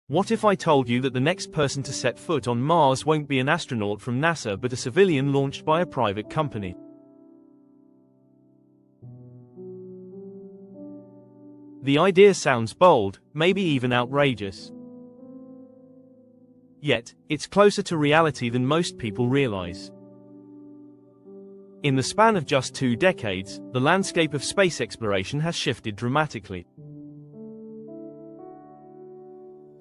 What if I told you that the next person to set foot on Mars won't be an astronaut from NASA but a civilian launched by a private company? The idea sounds bold, maybe even outrageous. Yet, it's closer to reality than most people realize. In the span of just 2 decades, the landscape of space exploration has shifted dramatically.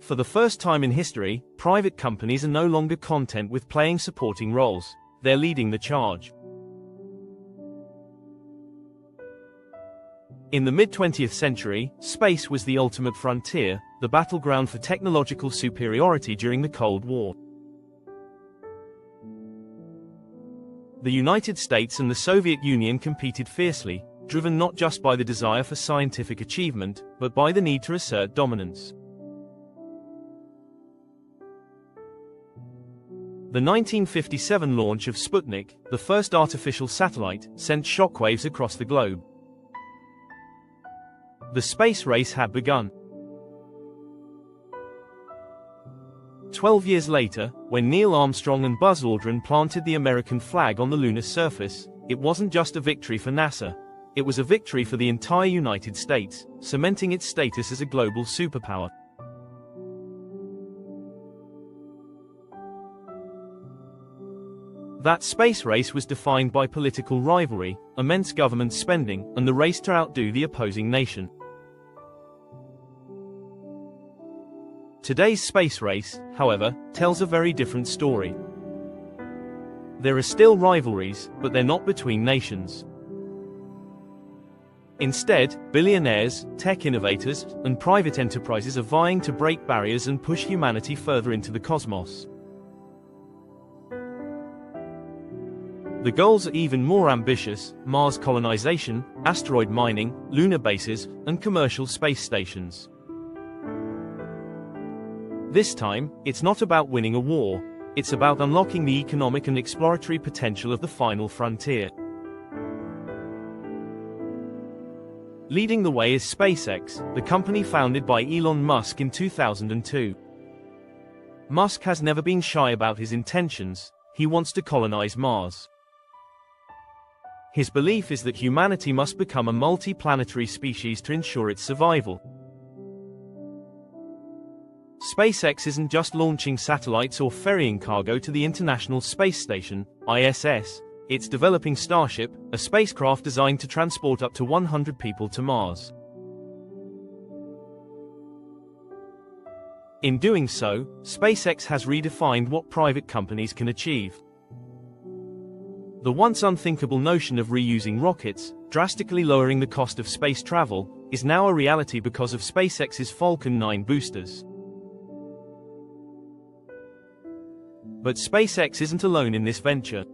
For the first time in history, private companies are no longer content with playing supporting roles. They're leading the charge. In the mid-20th century, space was the ultimate frontier, the battleground for technological superiority during the Cold War. The United States and the Soviet Union competed fiercely, driven not just by the desire for scientific achievement, but by the need to assert dominance. The 1957 launch of Sputnik, the first artificial satellite, sent shockwaves across the globe. The space race had begun. 12 years later, when Neil Armstrong and Buzz Aldrin planted the American flag on the lunar surface, it wasn't just a victory for NASA. It was a victory for the entire United States, cementing its status as a global superpower. That space race was defined by political rivalry, immense government spending, and the race to outdo the opposing nation. Today's space race, however, tells a very different story. There are still rivalries, but they're not between nations. Instead, billionaires, tech innovators, and private enterprises are vying to break barriers and push humanity further into the cosmos. The goals are even more ambitious: Mars colonization, asteroid mining, lunar bases, and commercial space stations. This time, it's not about winning a war, it's about unlocking the economic and exploratory potential of the final frontier. Leading the way is SpaceX, the company founded by Elon Musk in 2002. Musk has never been shy about his intentions. He wants to colonize Mars. His belief is that humanity must become a multi-planetary species to ensure its survival. SpaceX isn't just launching satellites or ferrying cargo to the International Space Station, ISS, it's developing Starship, a spacecraft designed to transport up to 100 people to Mars. In doing so, SpaceX has redefined what private companies can achieve. The once unthinkable notion of reusing rockets, drastically lowering the cost of space travel, is now a reality because of SpaceX's Falcon 9 boosters. But SpaceX isn't alone in this venture.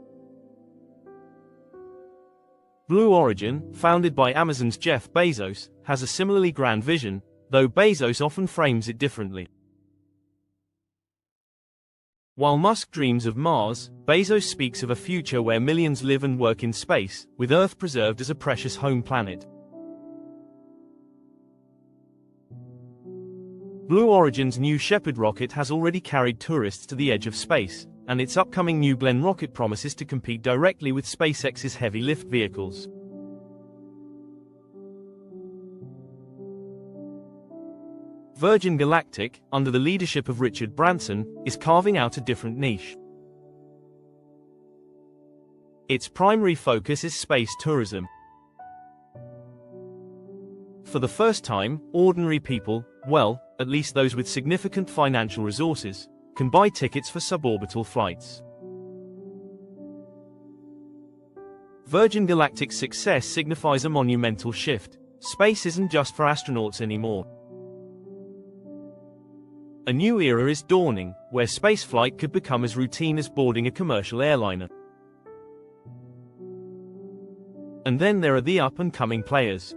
Blue Origin, founded by Amazon's Jeff Bezos, has a similarly grand vision, though Bezos often frames it differently. While Musk dreams of Mars, Bezos speaks of a future where millions live and work in space, with Earth preserved as a precious home planet. Blue Origin's New Shepard rocket has already carried tourists to the edge of space, and its upcoming New Glenn rocket promises to compete directly with SpaceX's heavy-lift vehicles. Virgin Galactic, under the leadership of Richard Branson, is carving out a different niche. Its primary focus is space tourism. For the first time, ordinary people, well, at least those with significant financial resources, can buy tickets for suborbital flights. Virgin Galactic's success signifies a monumental shift. Space isn't just for astronauts anymore. A new era is dawning, where spaceflight could become as routine as boarding a commercial airliner. And then there are the up-and-coming players.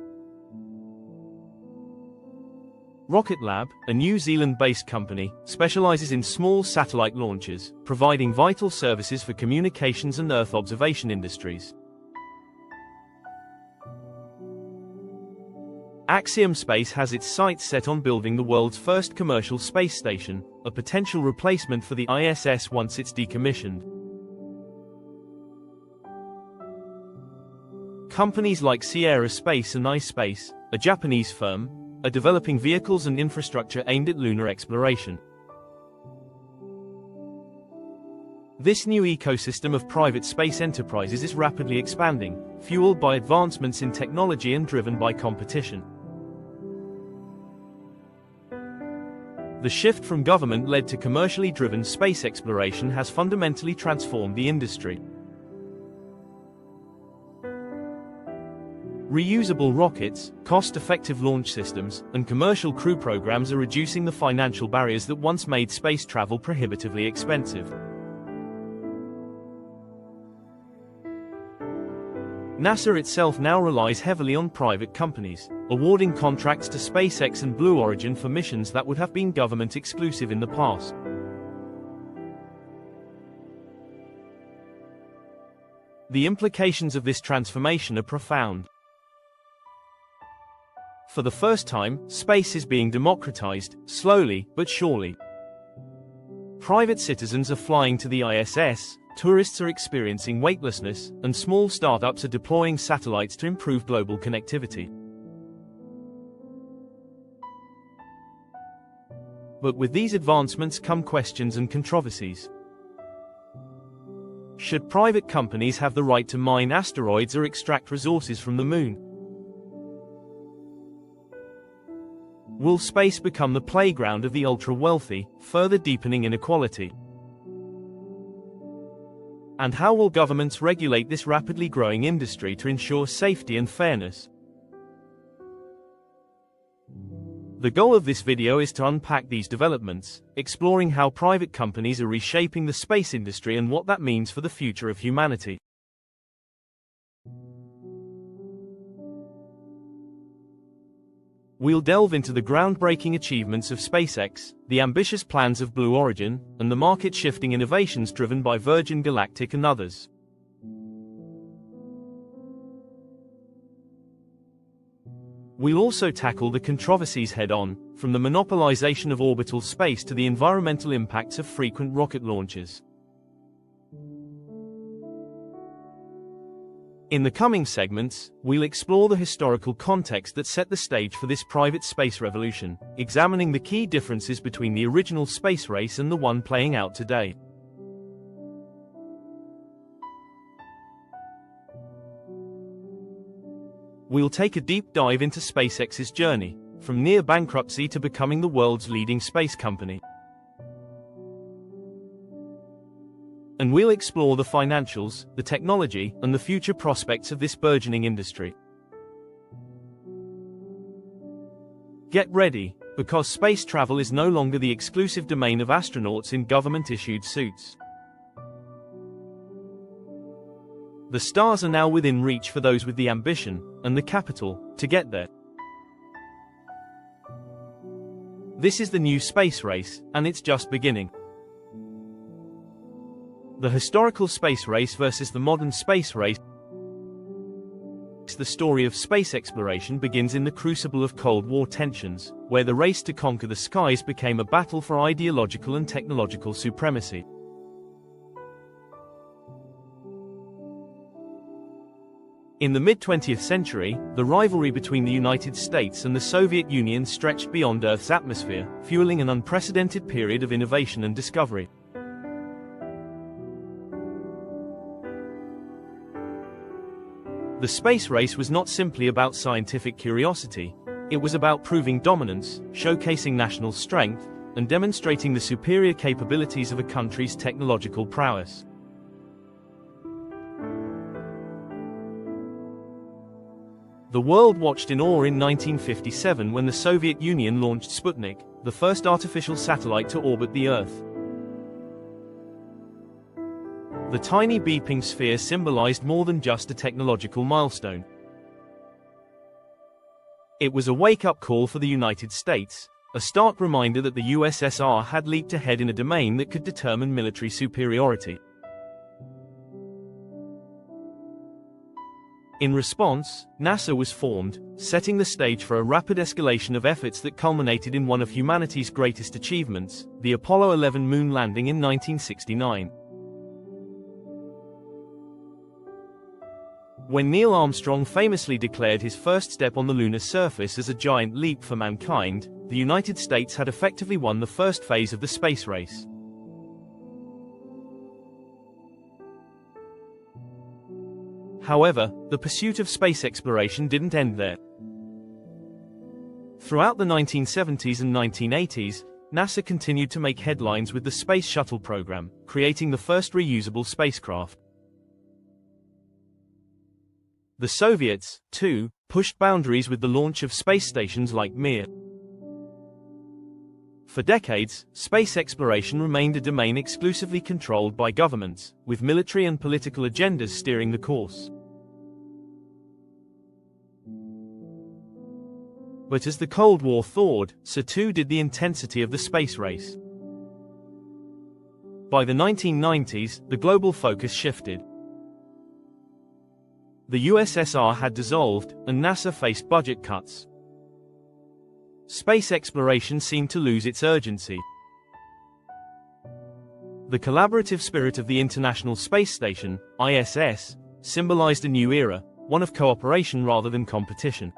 Rocket Lab, a New Zealand-based company, specializes in small satellite launches, providing vital services for communications and Earth observation industries. Axiom Space has its sights set on building the world's first commercial space station, a potential replacement for the ISS once it's decommissioned. Companies like Sierra Space and iSpace, a Japanese firm, are developing vehicles and infrastructure aimed at lunar exploration. This new ecosystem of private space enterprises is rapidly expanding, fueled by advancements in technology and driven by competition. The shift from government-led to commercially driven space exploration has fundamentally transformed the industry. Reusable rockets, cost-effective launch systems, and commercial crew programs are reducing the financial barriers that once made space travel prohibitively expensive. NASA itself now relies heavily on private companies, awarding contracts to SpaceX and Blue Origin for missions that would have been government-exclusive in the past. The implications of this transformation are profound. For the first time, space is being democratized, slowly but surely. Private citizens are flying to the ISS, tourists are experiencing weightlessness, and small startups are deploying satellites to improve global connectivity. But with these advancements come questions and controversies. Should private companies have the right to mine asteroids or extract resources from the moon? Will space become the playground of the ultra-wealthy, further deepening inequality? And how will governments regulate this rapidly growing industry to ensure safety and fairness? The goal of this video is to unpack these developments, exploring how private companies are reshaping the space industry and what that means for the future of humanity. We'll delve into the groundbreaking achievements of SpaceX, the ambitious plans of Blue Origin, and the market-shifting innovations driven by Virgin Galactic and others. We'll also tackle the controversies head-on, from the monopolization of orbital space to the environmental impacts of frequent rocket launches. In the coming segments, we'll explore the historical context that set the stage for this private space revolution, examining the key differences between the original space race and the one playing out today. We'll take a deep dive into SpaceX's journey, from near bankruptcy to becoming the world's leading space company. And we'll explore the financials, the technology, and the future prospects of this burgeoning industry. Get ready, because space travel is no longer the exclusive domain of astronauts in government-issued suits. The stars are now within reach for those with the ambition, and the capital, to get there. This is the new space race, and it's just beginning. The historical space race versus the modern space race. The story of space exploration begins in the crucible of Cold War tensions, where the race to conquer the skies became a battle for ideological and technological supremacy. In the mid-20th century, the rivalry between the United States and the Soviet Union stretched beyond Earth's atmosphere, fueling an unprecedented period of innovation and discovery. The space race was not simply about scientific curiosity, it was about proving dominance, showcasing national strength, and demonstrating the superior capabilities of a country's technological prowess. The world watched in awe in 1957 when the Soviet Union launched Sputnik, the first artificial satellite to orbit the Earth. The tiny beeping sphere symbolized more than just a technological milestone. It was a wake-up call for the United States, a stark reminder that the USSR had leaped ahead in a domain that could determine military superiority. In response, NASA was formed, setting the stage for a rapid escalation of efforts that culminated in one of humanity's greatest achievements, the Apollo 11 moon landing in 1969. When Neil Armstrong famously declared his first step on the lunar surface as a giant leap for mankind, the United States had effectively won the first phase of the space race. However, the pursuit of space exploration didn't end there. Throughout the 1970s and 1980s, NASA continued to make headlines with the Space Shuttle program, creating the first reusable spacecraft. The Soviets, too, pushed boundaries with the launch of space stations like Mir. For decades, space exploration remained a domain exclusively controlled by governments, with military and political agendas steering the course. But as the Cold War thawed, so too did the intensity of the space race. By the 1990s, the global focus shifted. The USSR had dissolved, and NASA faced budget cuts. Space exploration seemed to lose its urgency. The collaborative spirit of the International Space Station, ISS, symbolized a new era, one of cooperation rather than competition.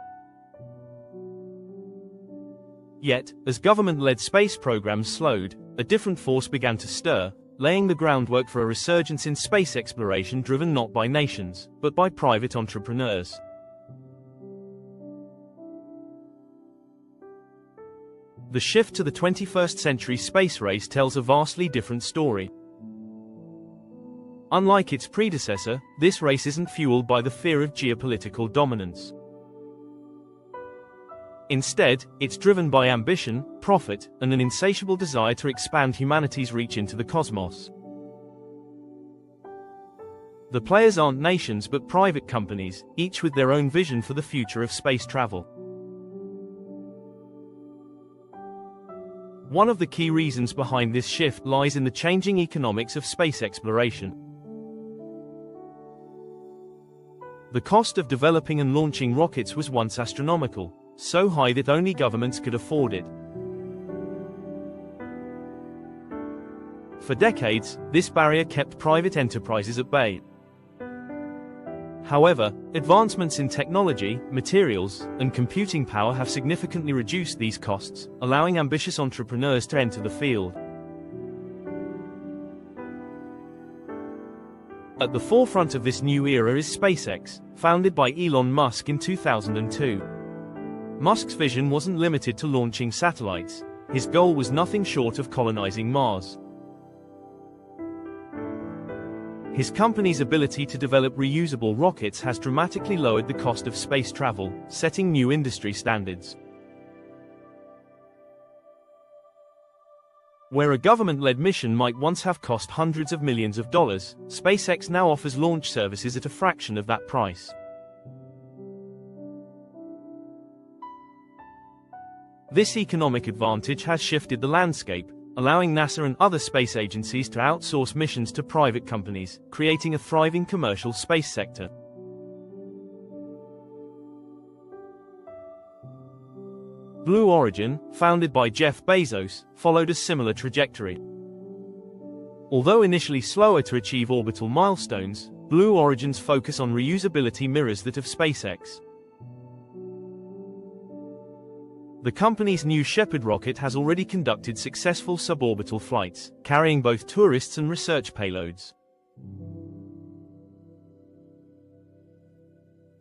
Yet, as government-led space programs slowed, a different force began to stir, laying the groundwork for a resurgence in space exploration driven not by nations, but by private entrepreneurs. The shift to the 21st century space race tells a vastly different story. Unlike its predecessor, this race isn't fueled by the fear of geopolitical dominance. Instead, it's driven by ambition, profit, and an insatiable desire to expand humanity's reach into the cosmos. The players aren't nations but private companies, each with their own vision for the future of space travel. One of the key reasons behind this shift lies in the changing economics of space exploration. The cost of developing and launching rockets was once astronomical, so high that only governments could afford it. For decades, this barrier kept private enterprises at bay. However, advancements in technology, materials, and computing power have significantly reduced these costs, allowing ambitious entrepreneurs to enter the field. At the forefront of this new era is SpaceX, founded by Elon Musk in 2002. Musk's vision wasn't limited to launching satellites. His goal was nothing short of colonizing Mars. His company's ability to develop reusable rockets has dramatically lowered the cost of space travel, setting new industry standards. Where a government-led mission might once have cost hundreds of millions of dollars, SpaceX now offers launch services at a fraction of that price. This economic advantage has shifted the landscape, allowing NASA and other space agencies to outsource missions to private companies, creating a thriving commercial space sector. Blue Origin, founded by Jeff Bezos, followed a similar trajectory. Although initially slower to achieve orbital milestones, Blue Origin's focus on reusability mirrors that of SpaceX. The company's New Shepard rocket has already conducted successful suborbital flights, carrying both tourists and research payloads.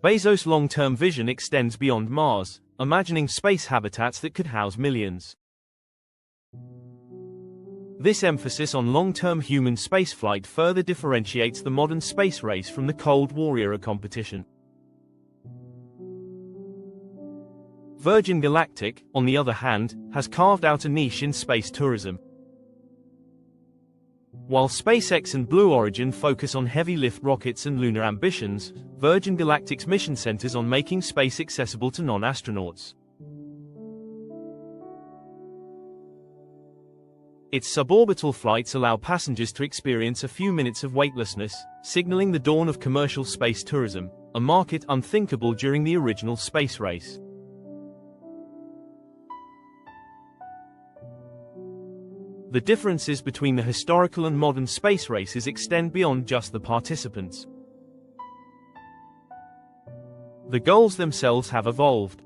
Bezos' long-term vision extends beyond Mars, imagining space habitats that could house millions. This emphasis on long-term human spaceflight further differentiates the modern space race from the Cold War-era competition. Virgin Galactic, on the other hand, has carved out a niche in space tourism. While SpaceX and Blue Origin focus on heavy-lift rockets and lunar ambitions, Virgin Galactic's mission centers on making space accessible to non-astronauts. Its suborbital flights allow passengers to experience a few minutes of weightlessness, signaling the dawn of commercial space tourism, a market unthinkable during the original space race. The differences between the historical and modern space races extend beyond just the participants. The goals themselves have evolved.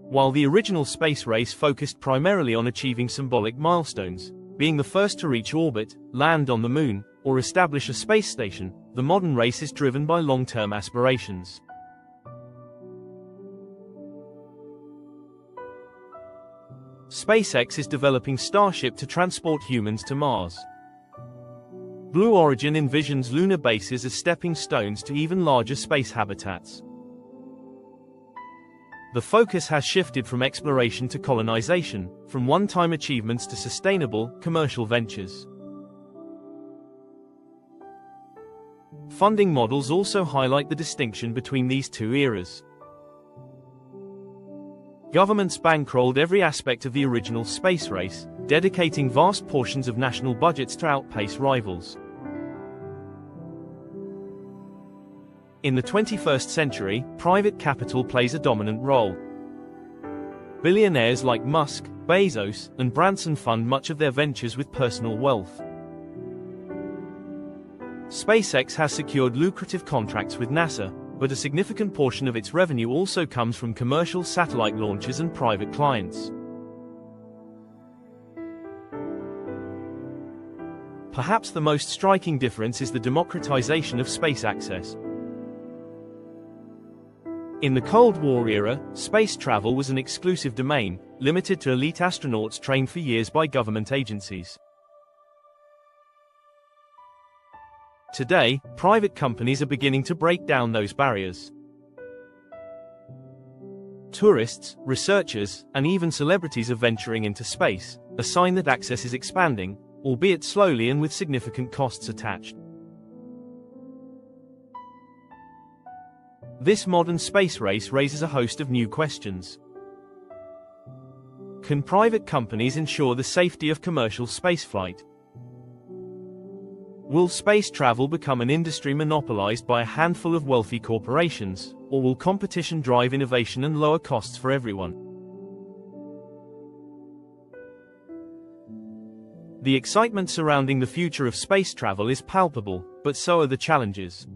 While the original space race focused primarily on achieving symbolic milestones, being the first to reach orbit, land on the moon, or establish a space station, the modern race is driven by long-term aspirations. SpaceX is developing Starship to transport humans to Mars. Blue Origin envisions lunar bases as stepping stones to even larger space habitats. The focus has shifted from exploration to colonization, from one-time achievements to sustainable, commercial ventures. Funding models also highlight the distinction between these two eras. Governments bankrolled every aspect of the original space race, dedicating vast portions of national budgets to outpace rivals. In the 21st century, private capital plays a dominant role. Billionaires like Musk, Bezos, and Branson fund much of their ventures with personal wealth. SpaceX has secured lucrative contracts with NASA, but a significant portion of its revenue also comes from commercial satellite launches and private clients. Perhaps the most striking difference is the democratization of space access. In the Cold War era, space travel was an exclusive domain, limited to elite astronauts trained for years by government agencies. Today, private companies are beginning to break down those barriers. Tourists, researchers, and even celebrities are venturing into space, a sign that access is expanding, albeit slowly and with significant costs attached. This modern space race raises a host of new questions. Can private companies ensure the safety of commercial spaceflight? Will space travel become an industry monopolized by a handful of wealthy corporations, or will competition drive innovation and lower costs for everyone? The excitement surrounding the future of space travel is palpable, but so are the challenges.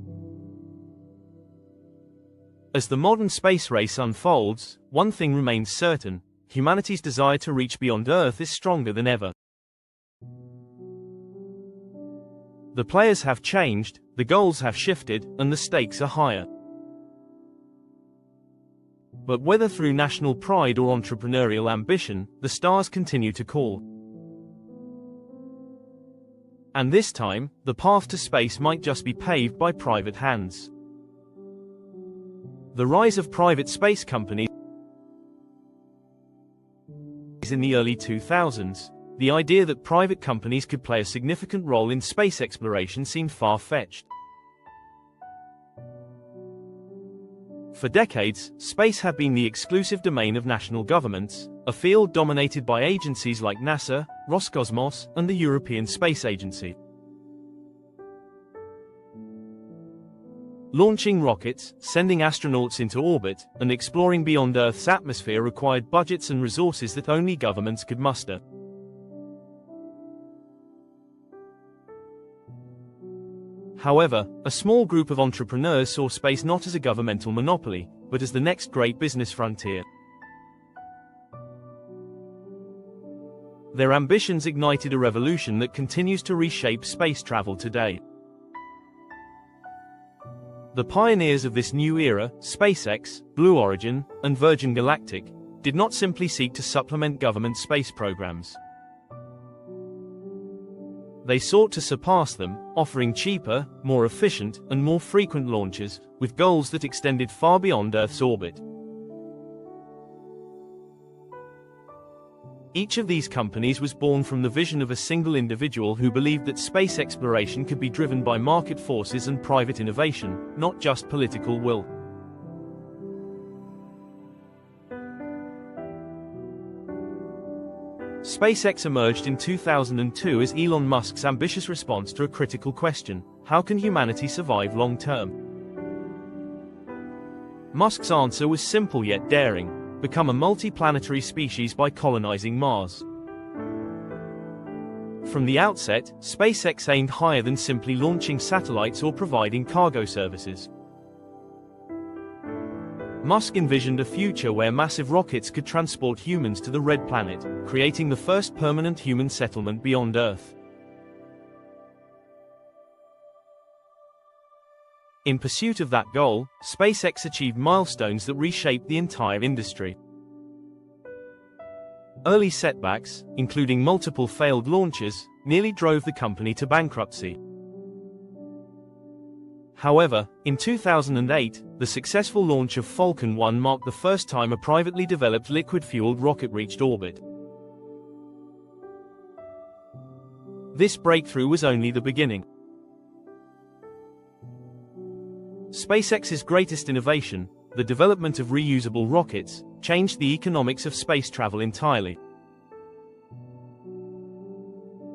As the modern space race unfolds, one thing remains certain: humanity's desire to reach beyond Earth is stronger than ever. The players have changed, the goals have shifted, and the stakes are higher. But whether through national pride or entrepreneurial ambition, the stars continue to call. And this time, the path to space might just be paved by private hands. The rise of private space companies in the early 2000s, the idea that private companies could play a significant role in space exploration seemed far-fetched. For decades, space had been the exclusive domain of national governments, a field dominated by agencies like NASA, Roscosmos, and the European Space Agency. Launching rockets, sending astronauts into orbit, and exploring beyond Earth's atmosphere required budgets and resources that only governments could muster. However, a small group of entrepreneurs saw space not as a governmental monopoly, but as the next great business frontier. Their ambitions ignited a revolution that continues to reshape space travel today. The pioneers of this new era, SpaceX, Blue Origin, and Virgin Galactic, did not simply seek to supplement government space programs. They sought to surpass them, offering cheaper, more efficient, and more frequent launches, with goals that extended far beyond Earth's orbit. Each of these companies was born from the vision of a single individual who believed that space exploration could be driven by market forces and private innovation, not just political will. SpaceX emerged in 2002 as Elon Musk's ambitious response to a critical question: how can humanity survive long term? Musk's answer was simple yet daring: become a multi-planetary species by colonizing Mars. From the outset, SpaceX aimed higher than simply launching satellites or providing cargo services. Musk envisioned a future where massive rockets could transport humans to the Red Planet, creating the first permanent human settlement beyond Earth. In pursuit of that goal, SpaceX achieved milestones that reshaped the entire industry. Early setbacks, including multiple failed launches, nearly drove the company to bankruptcy. However, in 2008, the successful launch of Falcon 1 marked the first time a privately developed liquid-fueled rocket reached orbit. This breakthrough was only the beginning. SpaceX's greatest innovation, the development of reusable rockets, changed the economics of space travel entirely.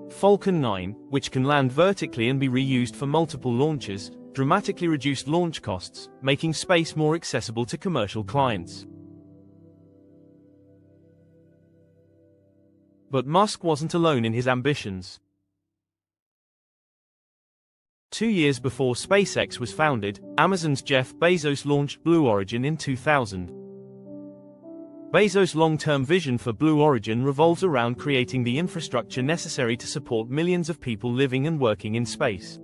Falcon 9, which can land vertically and be reused for multiple launches, dramatically reduced launch costs, making space more accessible to commercial clients. But Musk wasn't alone in his ambitions. 2 years before SpaceX was founded, Amazon's Jeff Bezos launched Blue Origin in 2000. Bezos' long-term vision for Blue Origin revolves around creating the infrastructure necessary to support millions of people living and working in space.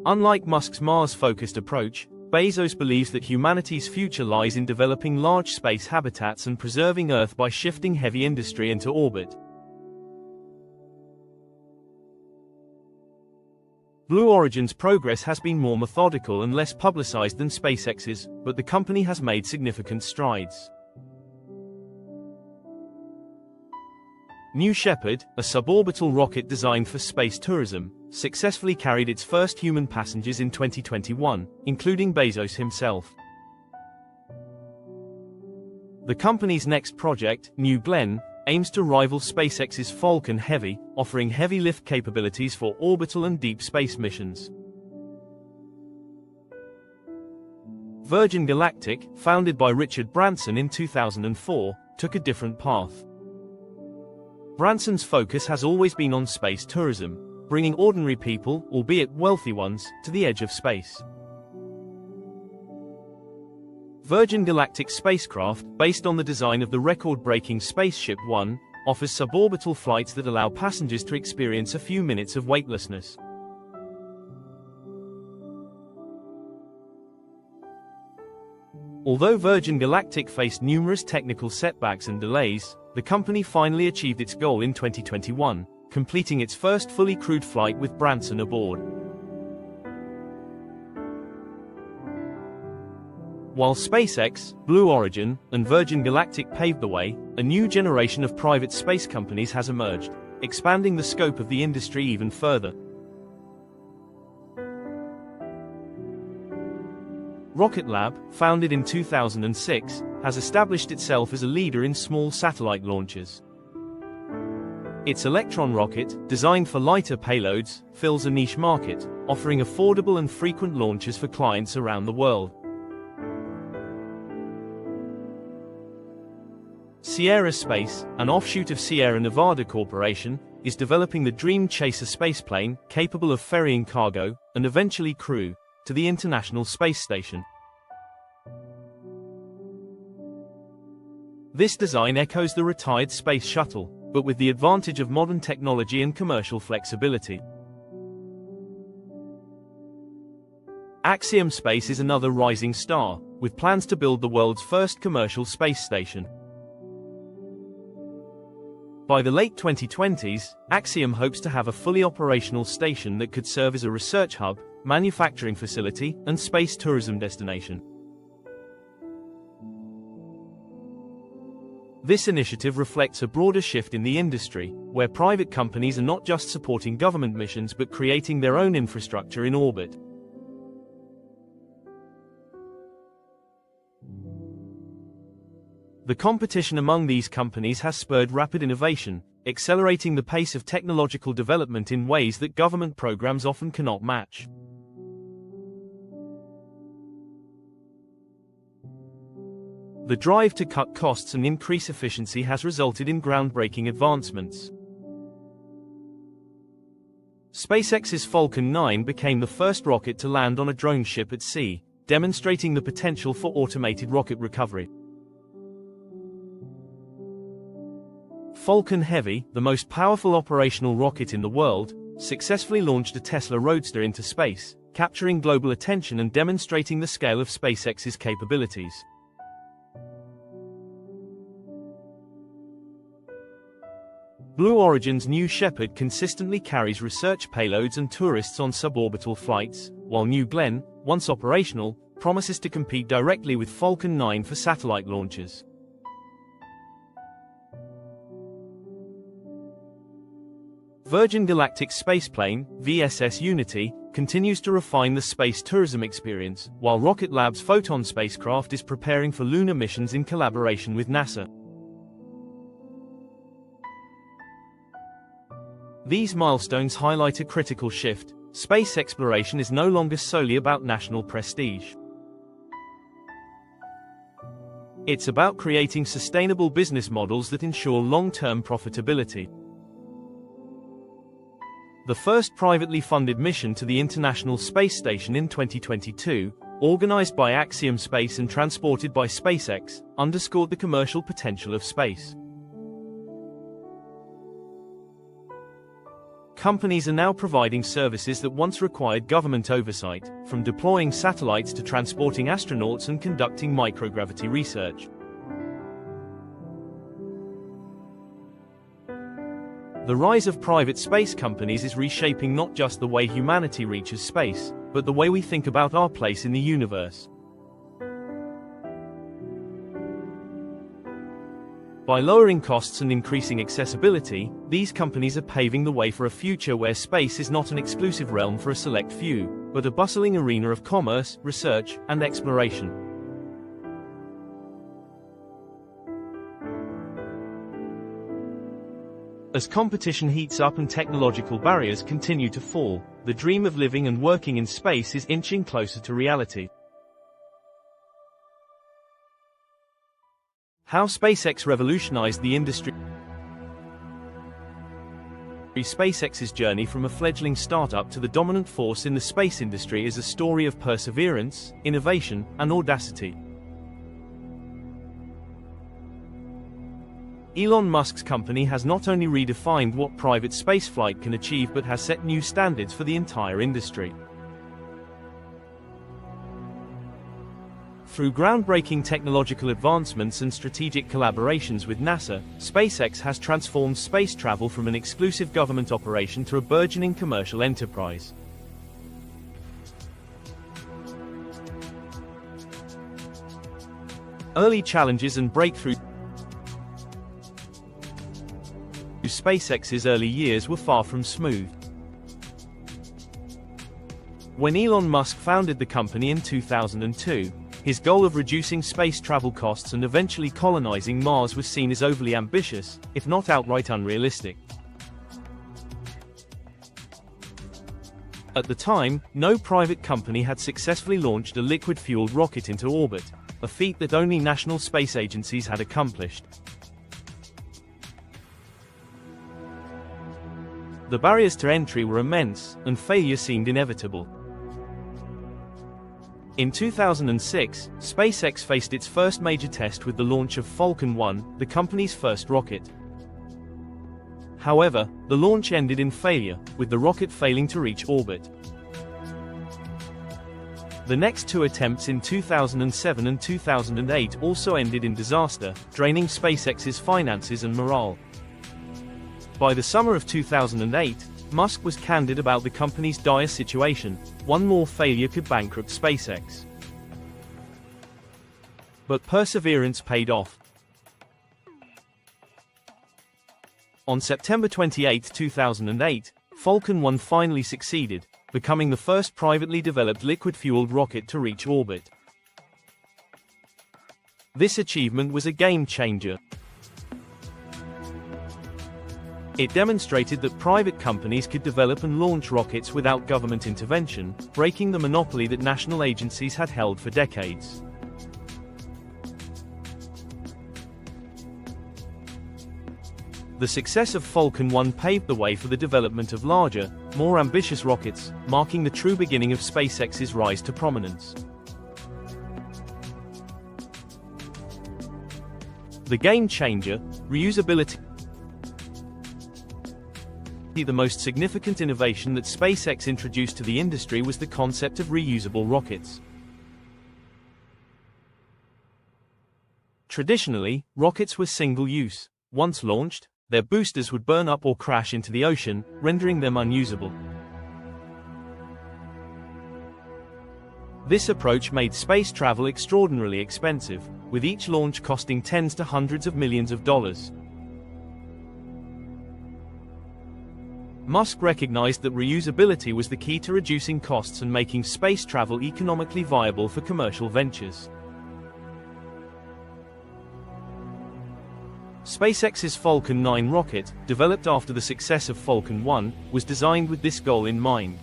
Unlike Musk's Mars-focused approach, Bezos believes that humanity's future lies in developing large space habitats and preserving Earth by shifting heavy industry into orbit. Blue Origin's progress has been more methodical and less publicized than SpaceX's, but the company has made significant strides. New Shepard, a suborbital rocket designed for space tourism, successfully carried its first human passengers in 2021, including Bezos himself. The company's next project, New Glenn, aims to rival SpaceX's Falcon Heavy, offering heavy lift capabilities for orbital and deep space missions. Virgin Galactic, founded by Richard Branson in 2004, took a different path. Branson's focus has always been on space tourism, bringing ordinary people, albeit wealthy ones, to the edge of space. Virgin Galactic spacecraft, based on the design of the record-breaking Spaceship One, offers suborbital flights that allow passengers to experience a few minutes of weightlessness. Although Virgin Galactic faced numerous technical setbacks and delays, the company finally achieved its goal in 2021, completing its first fully crewed flight with Branson aboard. While SpaceX, Blue Origin, and Virgin Galactic paved the way, a new generation of private space companies has emerged, expanding the scope of the industry even further. Rocket Lab, founded in 2006, has established itself as a leader in small satellite launches. Its Electron rocket, designed for lighter payloads, fills a niche market, offering affordable and frequent launches for clients around the world. Sierra Space, an offshoot of Sierra Nevada Corporation, is developing the Dream Chaser spaceplane, capable of ferrying cargo, and eventually crew, to the International Space Station. This design echoes the retired Space Shuttle, but with the advantage of modern technology and commercial flexibility. Axiom Space is another rising star, with plans to build the world's first commercial space station. By the late 2020s, Axiom hopes to have a fully operational station that could serve as a research hub, manufacturing facility, and space tourism destination. This initiative reflects a broader shift in the industry, where private companies are not just supporting government missions but creating their own infrastructure in orbit. The competition among these companies has spurred rapid innovation, accelerating the pace of technological development in ways that government programs often cannot match. The drive to cut costs and increase efficiency has resulted in groundbreaking advancements. SpaceX's Falcon 9 became the first rocket to land on a drone ship at sea, demonstrating the potential for automated rocket recovery. Falcon Heavy, the most powerful operational rocket in the world, successfully launched a Tesla Roadster into space, capturing global attention and demonstrating the scale of SpaceX's capabilities. Blue Origin's New Shepard consistently carries research payloads and tourists on suborbital flights, while New Glenn, once operational, promises to compete directly with Falcon 9 for satellite launches. Virgin Galactic spaceplane, VSS Unity, continues to refine the space tourism experience, while Rocket Lab's Photon spacecraft is preparing for lunar missions in collaboration with NASA. These milestones highlight a critical shift. Space exploration is no longer solely about national prestige. It's about creating sustainable business models that ensure long-term profitability. The first privately funded mission to the International Space Station in 2022, organized by Axiom Space and transported by SpaceX, underscored the commercial potential of space. Companies are now providing services that once required government oversight, from deploying satellites to transporting astronauts and conducting microgravity research. The rise of private space companies is reshaping not just the way humanity reaches space, but the way we think about our place in the universe. By lowering costs and increasing accessibility, these companies are paving the way for a future where space is not an exclusive realm for a select few, but a bustling arena of commerce, research, and exploration. As competition heats up and technological barriers continue to fall, the dream of living and working in space is inching closer to reality. How SpaceX revolutionized the industry. SpaceX's journey from a fledgling startup to the dominant force in the space industry is a story of perseverance, innovation, and audacity. Elon Musk's company has not only redefined what private spaceflight can achieve but has set new standards for the entire industry. Through groundbreaking technological advancements and strategic collaborations with NASA, SpaceX has transformed space travel from an exclusive government operation to a burgeoning commercial enterprise. Early challenges and breakthroughs. SpaceX's early years were far from smooth. When Elon Musk founded the company in 2002, his goal of reducing space travel costs and eventually colonizing Mars was seen as overly ambitious, if not outright unrealistic. At the time, no private company had successfully launched a liquid-fueled rocket into orbit, a feat that only national space agencies had accomplished. The barriers to entry were immense, and failure seemed inevitable. In 2006, SpaceX faced its first major test with the launch of Falcon 1, the company's first rocket. However, the launch ended in failure, with the rocket failing to reach orbit. The next two attempts in 2007 and 2008 also ended in disaster, draining SpaceX's finances and morale. By the summer of 2008, Musk was candid about the company's dire situation. One more failure could bankrupt SpaceX. But perseverance paid off. On September 28, 2008, Falcon 1 finally succeeded, becoming the first privately developed liquid-fueled rocket to reach orbit. This achievement was a game-changer. It demonstrated that private companies could develop and launch rockets without government intervention, breaking the monopoly that national agencies had held for decades. The success of Falcon 1 paved the way for the development of larger, more ambitious rockets, marking the true beginning of SpaceX's rise to prominence. The game changer, reusability. The most significant innovation that SpaceX introduced to the industry was the concept of reusable rockets. Traditionally, rockets were single-use. Once launched, their boosters would burn up or crash into the ocean, rendering them unusable. This approach made space travel extraordinarily expensive, with each launch costing tens to hundreds of millions of dollars. Musk recognized that reusability was the key to reducing costs and making space travel economically viable for commercial ventures. SpaceX's Falcon 9 rocket, developed after the success of Falcon 1, was designed with this goal in mind.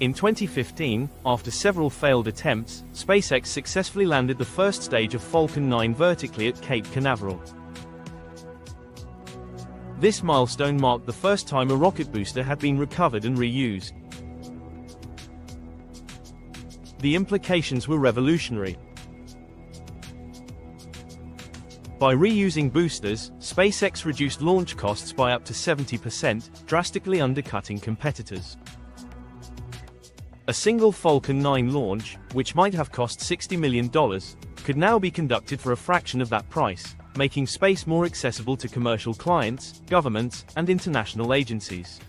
In 2015, after several failed attempts, SpaceX successfully landed the first stage of Falcon 9 vertically at Cape Canaveral. This milestone marked the first time a rocket booster had been recovered and reused. The implications were revolutionary. By reusing boosters, SpaceX reduced launch costs by up to 70%, drastically undercutting competitors. A single Falcon 9 launch, which might have cost $60 million, could now be conducted for a fraction of that price, making space more accessible to commercial clients, governments, and international agencies.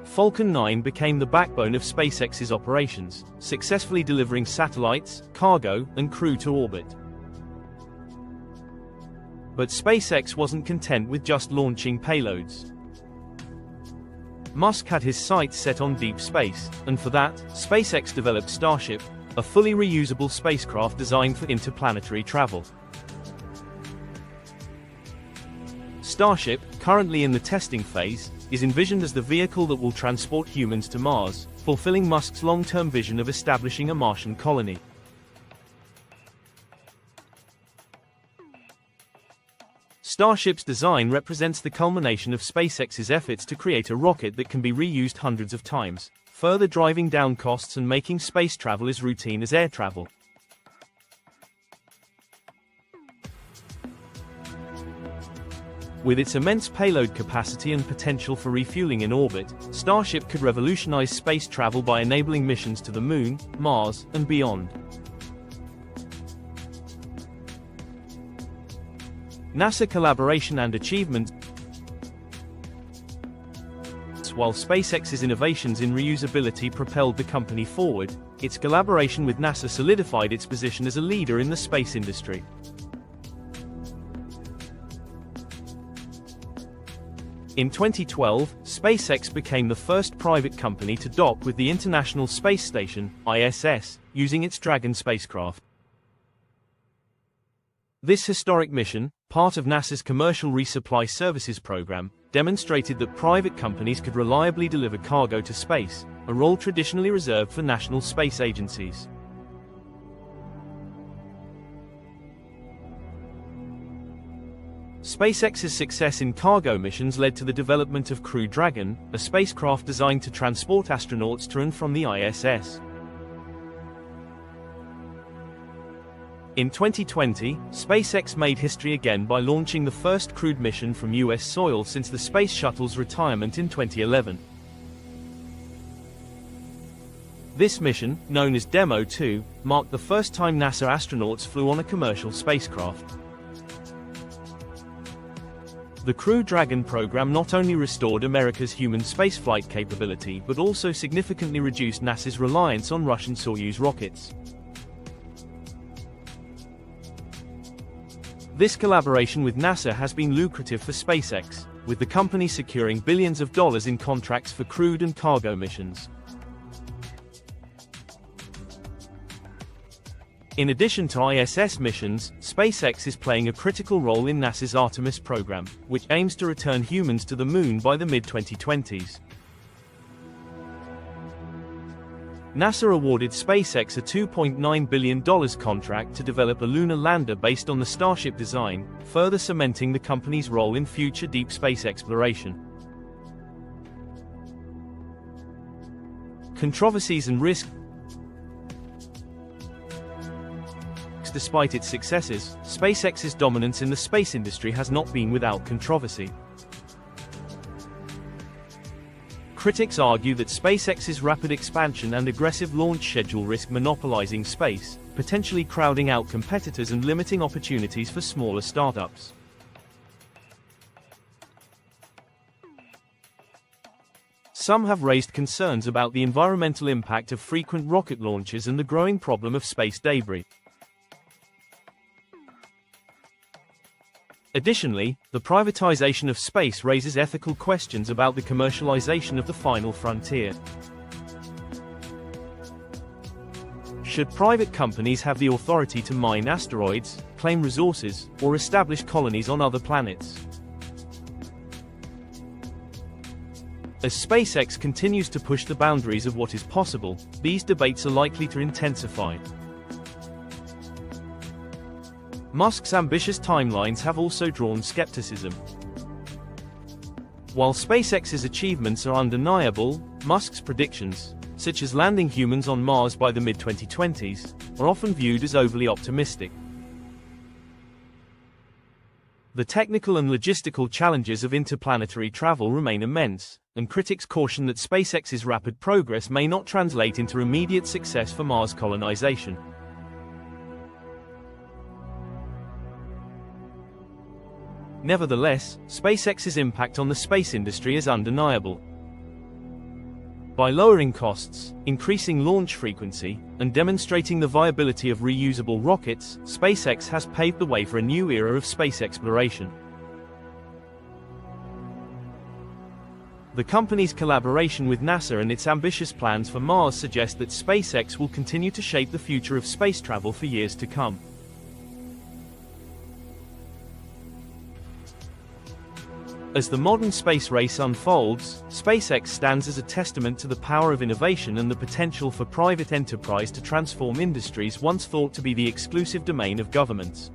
Falcon 9 became the backbone of SpaceX's operations, successfully delivering satellites, cargo, and crew to orbit. But SpaceX wasn't content with just launching payloads. Musk had his sights set on deep space, and for that, SpaceX developed Starship, a fully reusable spacecraft designed for interplanetary travel. Starship, currently in the testing phase, is envisioned as the vehicle that will transport humans to Mars, fulfilling Musk's long-term vision of establishing a Martian colony. Starship's design represents the culmination of SpaceX's efforts to create a rocket that can be reused hundreds of times, further driving down costs and making space travel as routine as air travel. With its immense payload capacity and potential for refueling in orbit, Starship could revolutionize space travel by enabling missions to the Moon, Mars, and beyond. NASA collaboration and achievements. While SpaceX's innovations in reusability propelled the company forward, its collaboration with NASA solidified its position as a leader in the space industry. In 2012, SpaceX became the first private company to dock with the International Space Station, ISS, using its Dragon spacecraft. This historic mission, part of NASA's Commercial Resupply Services program, demonstrated that private companies could reliably deliver cargo to space, a role traditionally reserved for national space agencies. SpaceX's success in cargo missions led to the development of Crew Dragon, a spacecraft designed to transport astronauts to and from the ISS. In 2020, SpaceX made history again by launching the first crewed mission from US soil since the Space Shuttle's retirement in 2011. This mission, known as Demo 2, marked the first time NASA astronauts flew on a commercial spacecraft. The Crew Dragon program not only restored America's human spaceflight capability but also significantly reduced NASA's reliance on Russian Soyuz rockets. This collaboration with NASA has been lucrative for SpaceX, with the company securing billions of dollars in contracts for crewed and cargo missions. In addition to ISS missions, SpaceX is playing a critical role in NASA's Artemis program, which aims to return humans to the moon by the mid-2020s. NASA awarded SpaceX a $2.9 billion contract to develop a lunar lander based on the Starship design, further cementing the company's role in future deep space exploration. Controversies and risks. Despite its successes, SpaceX's dominance in the space industry has not been without controversy. Critics argue that SpaceX's rapid expansion and aggressive launch schedule risk monopolizing space, potentially crowding out competitors and limiting opportunities for smaller startups. Some have raised concerns about the environmental impact of frequent rocket launches and the growing problem of space debris. Additionally, the privatization of space raises ethical questions about the commercialization of the final frontier. Should private companies have the authority to mine asteroids, claim resources, or establish colonies on other planets? As SpaceX continues to push the boundaries of what is possible, these debates are likely to intensify. Musk's ambitious timelines have also drawn skepticism. While SpaceX's achievements are undeniable, Musk's predictions, such as landing humans on Mars by the mid-2020s, are often viewed as overly optimistic. The technical and logistical challenges of interplanetary travel remain immense, and critics caution that SpaceX's rapid progress may not translate into immediate success for Mars colonization. Nevertheless, SpaceX's impact on the space industry is undeniable. By lowering costs, increasing launch frequency, and demonstrating the viability of reusable rockets, SpaceX has paved the way for a new era of space exploration. The company's collaboration with NASA and its ambitious plans for Mars suggest that SpaceX will continue to shape the future of space travel for years to come. As the modern space race unfolds, SpaceX stands as a testament to the power of innovation and the potential for private enterprise to transform industries once thought to be the exclusive domain of governments.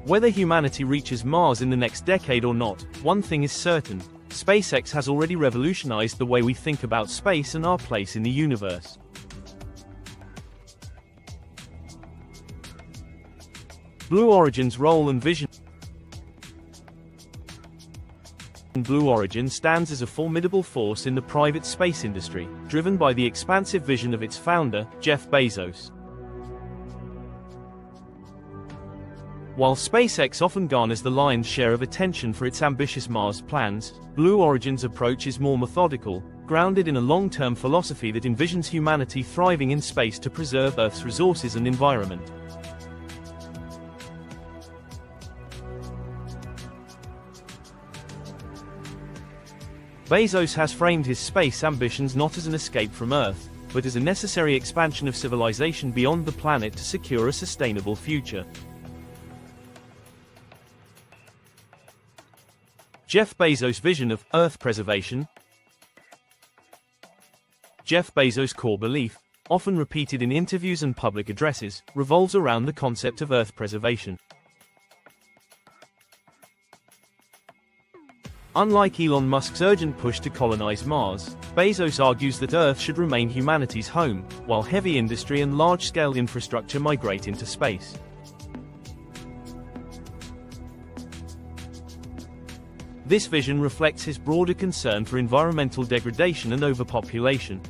Whether humanity reaches Mars in the next decade or not, one thing is certain: SpaceX has already revolutionized the way we think about space and our place in the universe. Blue Origin's role and vision. Blue Origin stands as a formidable force in the private space industry, driven by the expansive vision of its founder, Jeff Bezos. While SpaceX often garners the lion's share of attention for its ambitious Mars plans, Blue Origin's approach is more methodical, grounded in a long-term philosophy that envisions humanity thriving in space to preserve Earth's resources and environment. Bezos has framed his space ambitions not as an escape from Earth, but as a necessary expansion of civilization beyond the planet to secure a sustainable future. Jeff Bezos' vision of Earth preservation. Jeff Bezos' core belief, often repeated in interviews and public addresses, revolves around the concept of Earth preservation. Unlike Elon Musk's urgent push to colonize Mars, Bezos argues that Earth should remain humanity's home, while heavy industry and large-scale infrastructure migrate into space. This vision reflects his broader concern for environmental degradation and overpopulation.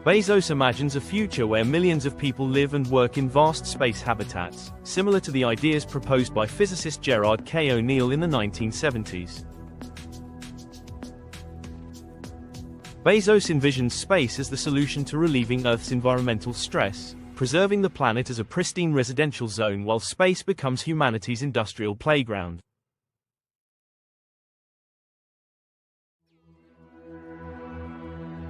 Bezos imagines a future where millions of people live and work in vast space habitats, similar to the ideas proposed by physicist Gerard K. O'Neill in the 1970s. Bezos envisions space as the solution to relieving Earth's environmental stress, preserving the planet as a pristine residential zone while space becomes humanity's industrial playground.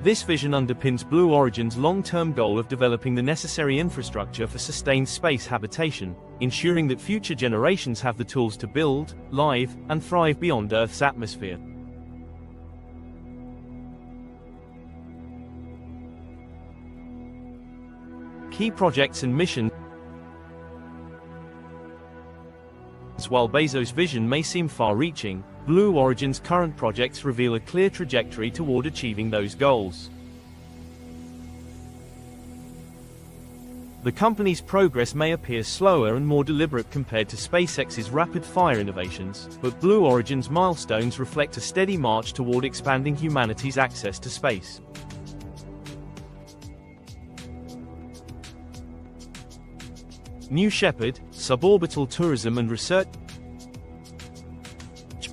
This vision underpins Blue Origin's long-term goal of developing the necessary infrastructure for sustained space habitation, ensuring that future generations have the tools to build, live, and thrive beyond Earth's atmosphere. Key projects and missions. While Bezos' vision may seem far-reaching, Blue Origin's current projects reveal a clear trajectory toward achieving those goals. The company's progress may appear slower and more deliberate compared to SpaceX's rapid-fire innovations, but Blue Origin's milestones reflect a steady march toward expanding humanity's access to space. New Shepard, suborbital tourism and research.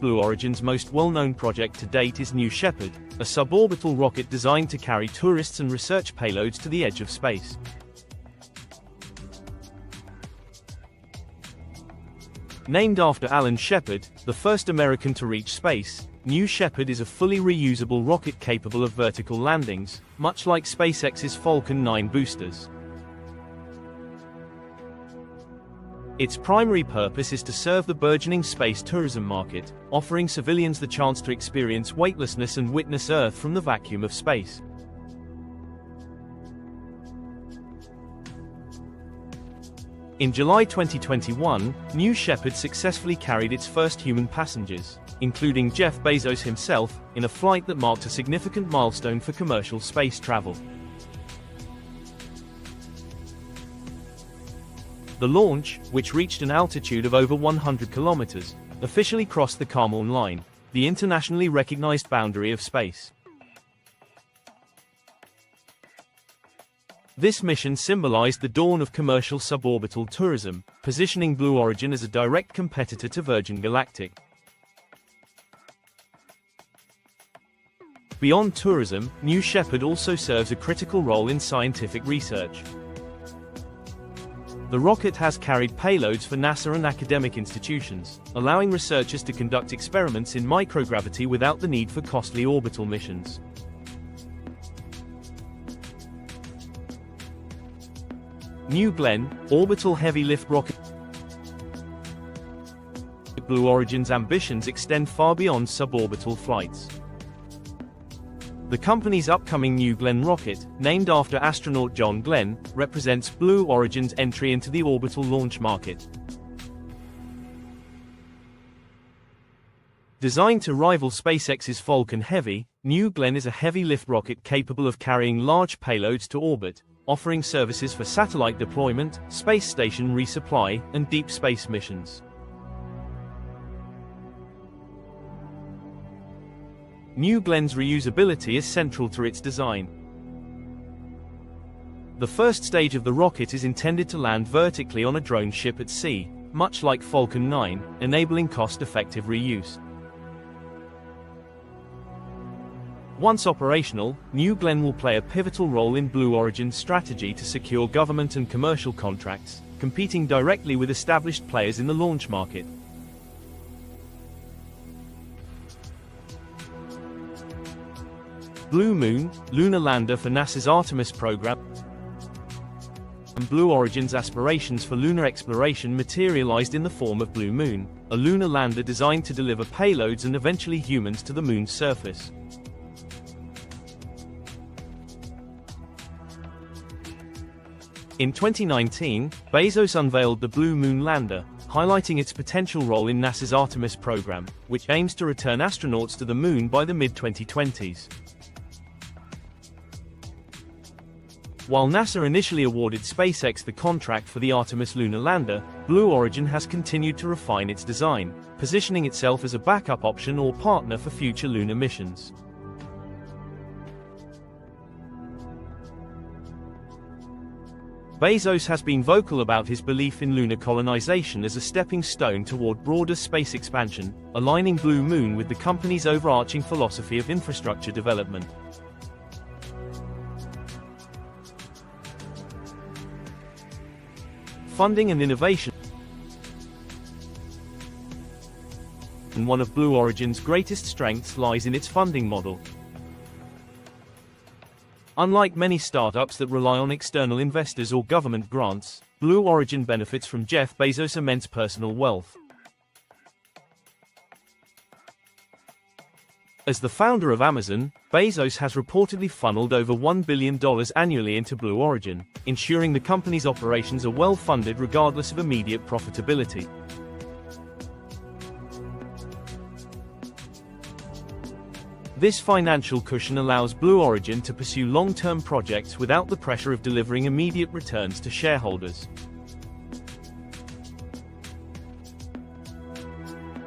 Blue Origin's most well-known project to date is New Shepard, a suborbital rocket designed to carry tourists and research payloads to the edge of space. Named after Alan Shepard, the first American to reach space, New Shepard is a fully reusable rocket capable of vertical landings, much like SpaceX's Falcon 9 boosters. Its primary purpose is to serve the burgeoning space tourism market, offering civilians the chance to experience weightlessness and witness Earth from the vacuum of space. In July 2021, New Shepard successfully carried its first human passengers, including Jeff Bezos himself, in a flight that marked a significant milestone for commercial space travel. The launch, which reached an altitude of over 100 kilometers, officially crossed the Kármán line, the internationally recognized boundary of space. This mission symbolized the dawn of commercial suborbital tourism, positioning Blue Origin as a direct competitor to Virgin Galactic. Beyond tourism, New Shepard also serves a critical role in scientific research. The rocket has carried payloads for NASA and academic institutions, allowing researchers to conduct experiments in microgravity without the need for costly orbital missions. New Glenn, orbital heavy-lift rocket. Blue Origin's ambitions extend far beyond suborbital flights. The company's upcoming New Glenn rocket, named after astronaut John Glenn, represents Blue Origin's entry into the orbital launch market. Designed to rival SpaceX's Falcon Heavy, New Glenn is a heavy-lift rocket capable of carrying large payloads to orbit, offering services for satellite deployment, space station resupply, and deep space missions. New Glenn's reusability is central to its design. The first stage of the rocket is intended to land vertically on a drone ship at sea, much like Falcon 9, enabling cost-effective reuse. Once operational, New Glenn will play a pivotal role in Blue Origin's strategy to secure government and commercial contracts, competing directly with established players in the launch market. Blue Moon, lunar lander for NASA's Artemis program, and Blue Origin's aspirations for lunar exploration materialized in the form of Blue Moon, a lunar lander designed to deliver payloads and eventually humans to the Moon's surface. In 2019, Bezos unveiled the Blue Moon lander, highlighting its potential role in NASA's Artemis program, which aims to return astronauts to the Moon by the mid-2020s. While NASA initially awarded SpaceX the contract for the Artemis lunar lander, Blue Origin has continued to refine its design, positioning itself as a backup option or partner for future lunar missions. Bezos has been vocal about his belief in lunar colonization as a stepping stone toward broader space expansion, aligning Blue Moon with the company's overarching philosophy of infrastructure development. Funding and innovation. And one of Blue Origin's greatest strengths lies in its funding model. Unlike many startups that rely on external investors or government grants, Blue Origin benefits from Jeff Bezos' immense personal wealth. As the founder of Amazon, Bezos has reportedly funneled over $1 billion annually into Blue Origin, ensuring the company's operations are well-funded regardless of immediate profitability. This financial cushion allows Blue Origin to pursue long-term projects without the pressure of delivering immediate returns to shareholders.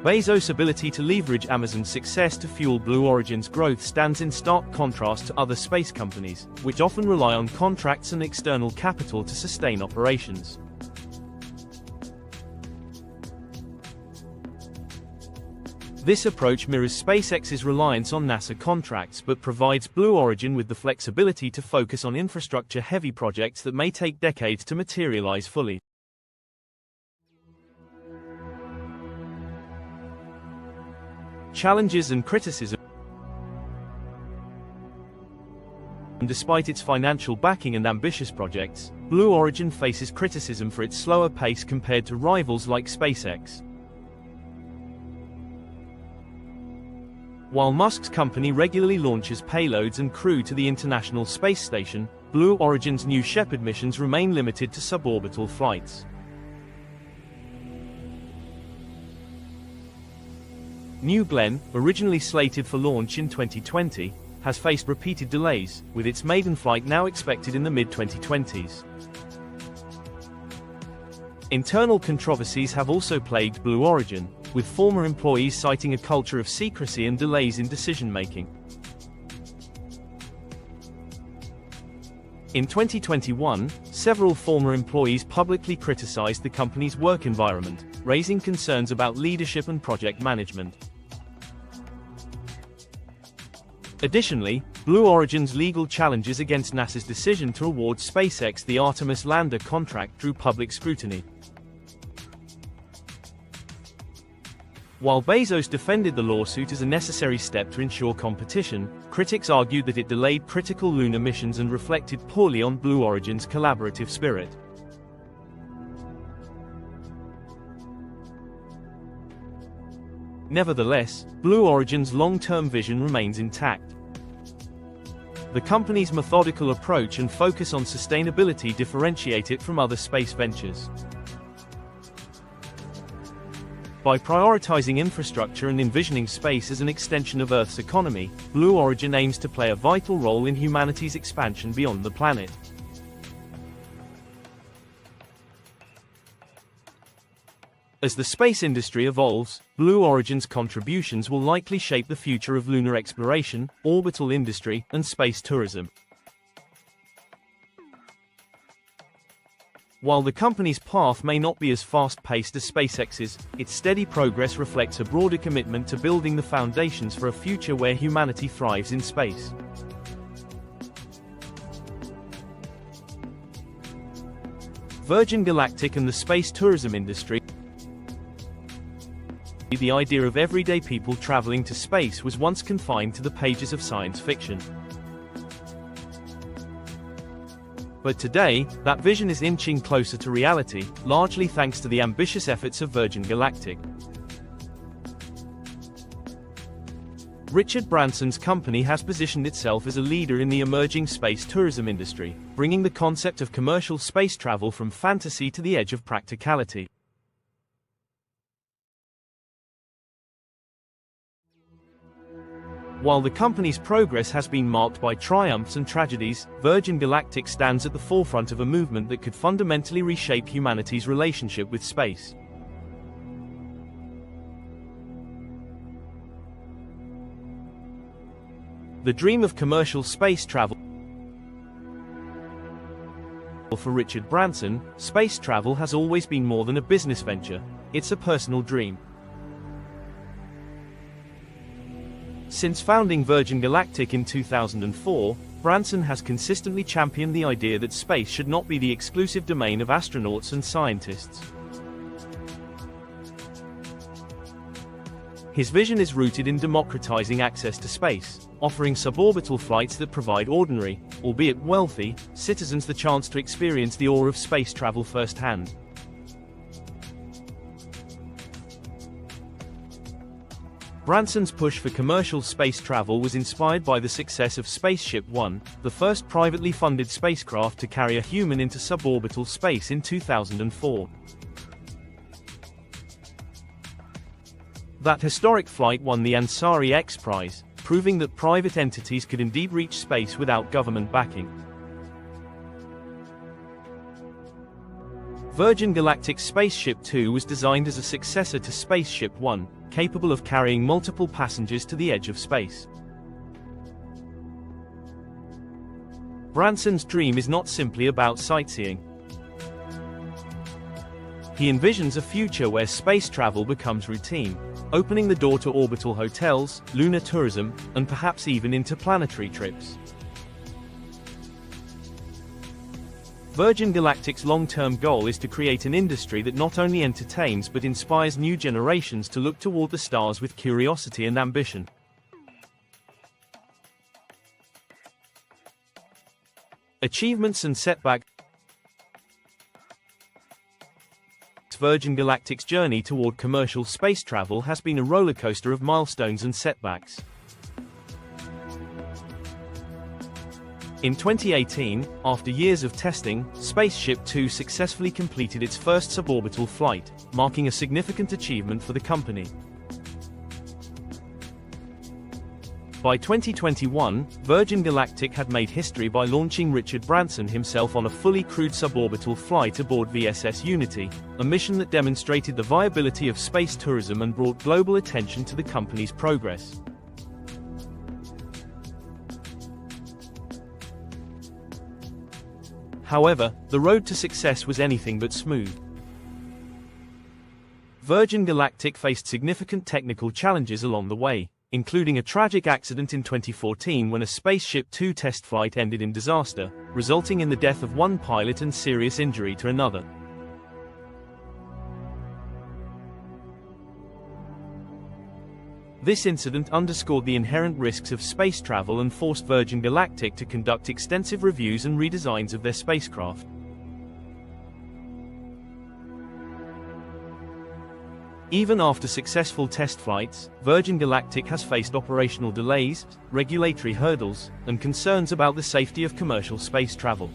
Bezos' ability to leverage Amazon's success to fuel Blue Origin's growth stands in stark contrast to other space companies, which often rely on contracts and external capital to sustain operations. This approach mirrors SpaceX's reliance on NASA contracts but provides Blue Origin with the flexibility to focus on infrastructure-heavy projects that may take decades to materialize fully. Challenges and criticism. Despite its financial backing and ambitious projects, Blue Origin faces criticism for its slower pace compared to rivals like SpaceX. While Musk's company regularly launches payloads and crew to the International Space Station, Blue Origin's New Shepard missions remain limited to suborbital flights. New Glenn, originally slated for launch in 2020, has faced repeated delays, with its maiden flight now expected in the mid-2020s. Internal controversies have also plagued Blue Origin, with former employees citing a culture of secrecy and delays in decision-making. In 2021, several former employees publicly criticized the company's work environment, raising concerns about leadership and project management. Additionally, Blue Origin's legal challenges against NASA's decision to award SpaceX the Artemis lander contract drew public scrutiny. While Bezos defended the lawsuit as a necessary step to ensure competition, critics argued that it delayed critical lunar missions and reflected poorly on Blue Origin's collaborative spirit. Nevertheless, Blue Origin's long-term vision remains intact. The company's methodical approach and focus on sustainability differentiate it from other space ventures. By prioritizing infrastructure and envisioning space as an extension of Earth's economy, Blue Origin aims to play a vital role in humanity's expansion beyond the planet. As the space industry evolves, Blue Origin's contributions will likely shape the future of lunar exploration, orbital industry, and space tourism. While the company's path may not be as fast-paced as SpaceX's, its steady progress reflects a broader commitment to building the foundations for a future where humanity thrives in space. Virgin Galactic and the space tourism industry. The idea of everyday people traveling to space was once confined to the pages of science fiction. But today, that vision is inching closer to reality, largely thanks to the ambitious efforts of Virgin Galactic. Richard Branson's company has positioned itself as a leader in the emerging space tourism industry, bringing the concept of commercial space travel from fantasy to the edge of practicality. While the company's progress has been marked by triumphs and tragedies, Virgin Galactic stands at the forefront of a movement that could fundamentally reshape humanity's relationship with space. The dream of commercial space travel. For Richard Branson, space travel has always been more than a business venture, it's a personal dream. Since founding Virgin Galactic in 2004, Branson has consistently championed the idea that space should not be the exclusive domain of astronauts and scientists. His vision is rooted in democratizing access to space, offering suborbital flights that provide ordinary, albeit wealthy, citizens the chance to experience the awe of space travel firsthand. Branson's push for commercial space travel was inspired by the success of Spaceship One, the first privately funded spacecraft to carry a human into suborbital space in 2004. That historic flight won the Ansari X Prize, proving that private entities could indeed reach space without government backing. Virgin Galactic's Spaceship Two was designed as a successor to Spaceship One, capable of carrying multiple passengers to the edge of space. Branson's dream is not simply about sightseeing. He envisions a future where space travel becomes routine, opening the door to orbital hotels, lunar tourism, and perhaps even interplanetary trips. Virgin Galactic's long-term goal is to create an industry that not only entertains but inspires new generations to look toward the stars with curiosity and ambition. Achievements and setbacks. Virgin Galactic's journey toward commercial space travel has been a rollercoaster of milestones and setbacks. In 2018, after years of testing, Spaceship Two successfully completed its first suborbital flight, marking a significant achievement for the company. By 2021, Virgin Galactic had made history by launching Richard Branson himself on a fully crewed suborbital flight aboard VSS Unity, a mission that demonstrated the viability of space tourism and brought global attention to the company's progress. However, the road to success was anything but smooth. Virgin Galactic faced significant technical challenges along the way, including a tragic accident in 2014 when a Spaceship Two test flight ended in disaster, resulting in the death of one pilot and serious injury to another. This incident underscored the inherent risks of space travel and forced Virgin Galactic to conduct extensive reviews and redesigns of their spacecraft. Even after successful test flights, Virgin Galactic has faced operational delays, regulatory hurdles, and concerns about the safety of commercial space travel.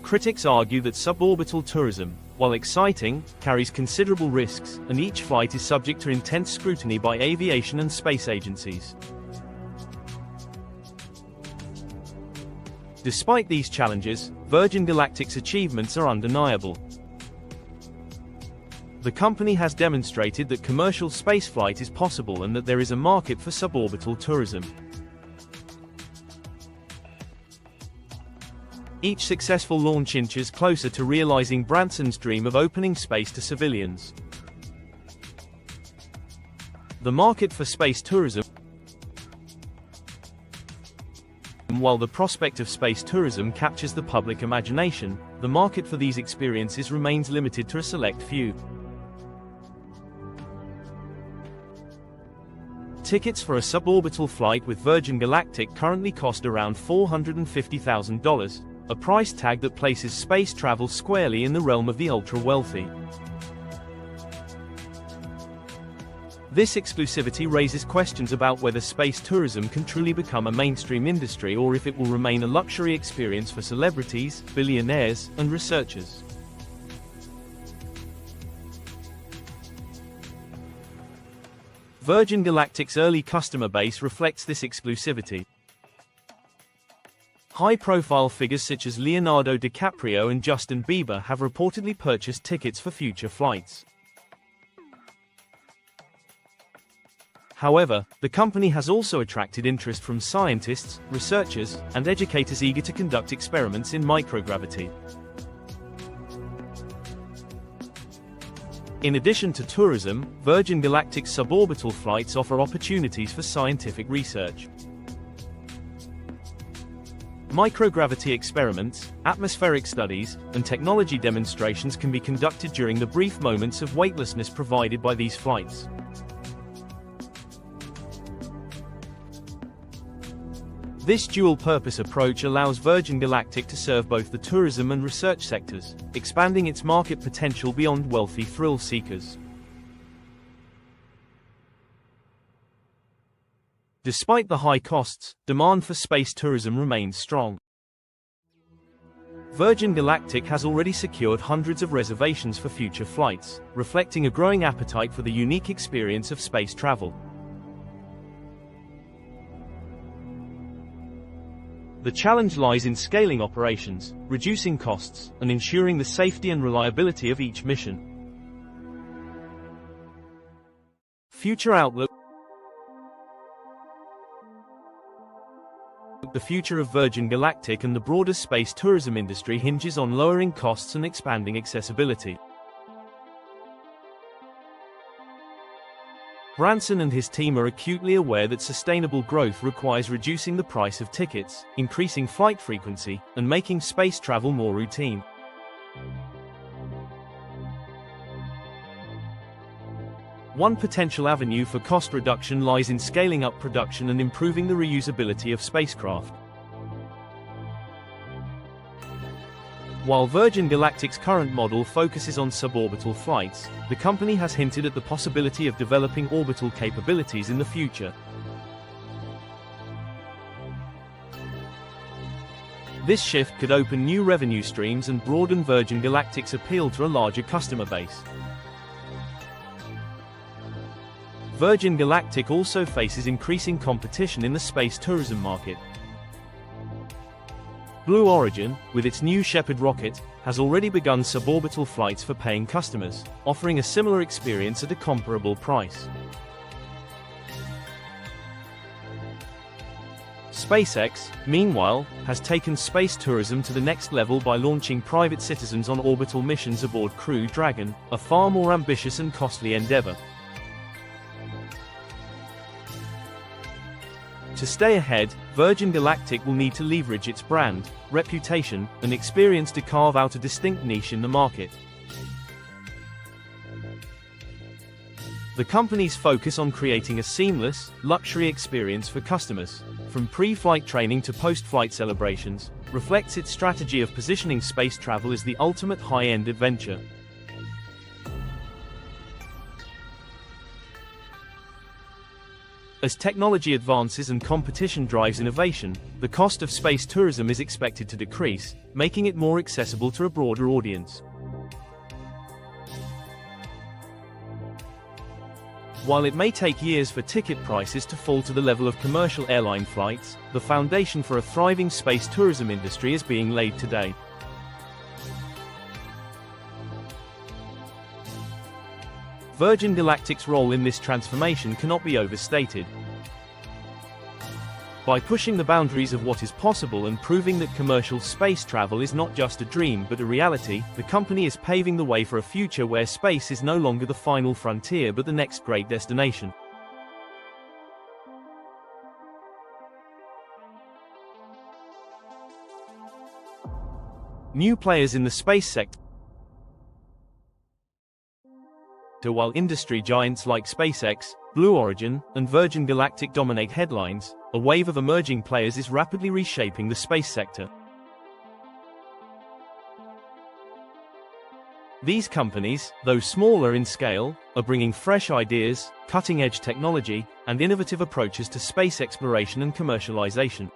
Critics argue that suborbital tourism, while exciting, carries considerable risks, and each flight is subject to intense scrutiny by aviation and space agencies. Despite these challenges, Virgin Galactic's achievements are undeniable. The company has demonstrated that commercial spaceflight is possible and that there is a market for suborbital tourism. Each successful launch inches closer to realizing Branson's dream of opening space to civilians. The market for space tourism. While the prospect of space tourism captures the public imagination, the market for these experiences remains limited to a select few. Tickets for a suborbital flight with Virgin Galactic currently cost around $450,000, a price tag that places space travel squarely in the realm of the ultra-wealthy. This exclusivity raises questions about whether space tourism can truly become a mainstream industry or if it will remain a luxury experience for celebrities, billionaires, and researchers. Virgin Galactic's early customer base reflects this exclusivity. High-profile figures such as Leonardo DiCaprio and Justin Bieber have reportedly purchased tickets for future flights. However, the company has also attracted interest from scientists, researchers, and educators eager to conduct experiments in microgravity. In addition to tourism, Virgin Galactic's suborbital flights offer opportunities for scientific research. Microgravity experiments, atmospheric studies, and technology demonstrations can be conducted during the brief moments of weightlessness provided by these flights. This dual-purpose approach allows Virgin Galactic to serve both the tourism and research sectors, expanding its market potential beyond wealthy thrill seekers. Despite the high costs, demand for space tourism remains strong. Virgin Galactic has already secured hundreds of reservations for future flights, reflecting a growing appetite for the unique experience of space travel. The challenge lies in scaling operations, reducing costs, and ensuring the safety and reliability of each mission. Future outlook. The future of Virgin Galactic and the broader space tourism industry hinges on lowering costs and expanding accessibility. Branson and his team are acutely aware that sustainable growth requires reducing the price of tickets, increasing flight frequency, and making space travel more routine. One potential avenue for cost reduction lies in scaling up production and improving the reusability of spacecraft. While Virgin Galactic's current model focuses on suborbital flights, the company has hinted at the possibility of developing orbital capabilities in the future. This shift could open new revenue streams and broaden Virgin Galactic's appeal to a larger customer base. Virgin Galactic also faces increasing competition in the space tourism market. Blue Origin, with its new Shepard rocket, has already begun suborbital flights for paying customers, offering a similar experience at a comparable price. SpaceX, meanwhile, has taken space tourism to the next level by launching private citizens on orbital missions aboard Crew Dragon, a far more ambitious and costly endeavor. To stay ahead, Virgin Galactic will need to leverage its brand, reputation, and experience to carve out a distinct niche in the market. The company's focus on creating a seamless, luxury experience for customers, from pre-flight training to post-flight celebrations, reflects its strategy of positioning space travel as the ultimate high-end adventure. As technology advances and competition drives innovation, the cost of space tourism is expected to decrease, making it more accessible to a broader audience. While it may take years for ticket prices to fall to the level of commercial airline flights, the foundation for a thriving space tourism industry is being laid today. Virgin Galactic's role in this transformation cannot be overstated. By pushing the boundaries of what is possible and proving that commercial space travel is not just a dream but a reality, the company is paving the way for a future where space is no longer the final frontier but the next great destination. New players in the space sector. While industry giants like SpaceX, Blue Origin, and Virgin Galactic dominate headlines, a wave of emerging players is rapidly reshaping the space sector. These companies, though smaller in scale, are bringing fresh ideas, cutting-edge technology, and innovative approaches to space exploration and commercialization.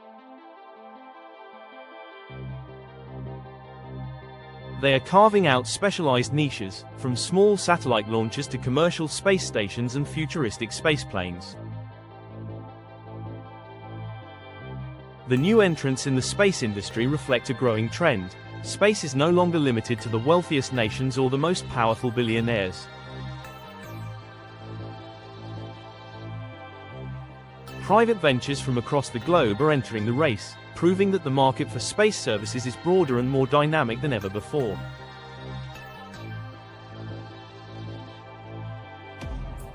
They are carving out specialized niches, from small satellite launchers to commercial space stations and futuristic spaceplanes. The new entrants in the space industry reflect a growing trend. Space is no longer limited to the wealthiest nations or the most powerful billionaires. Private ventures from across the globe are entering the race, proving that the market for space services is broader and more dynamic than ever before.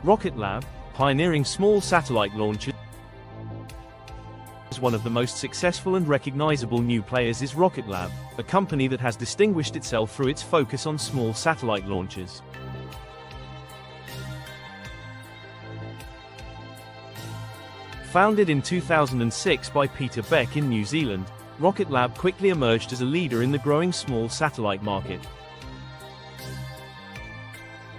Rocket Lab, pioneering small satellite launches Labs, one of the most successful and recognizable new players is Rocket Lab, a company that has distinguished itself through its focus on small satellite launches. Founded in 2006 by Peter Beck in New Zealand, Rocket Lab quickly emerged as a leader in the growing small satellite market.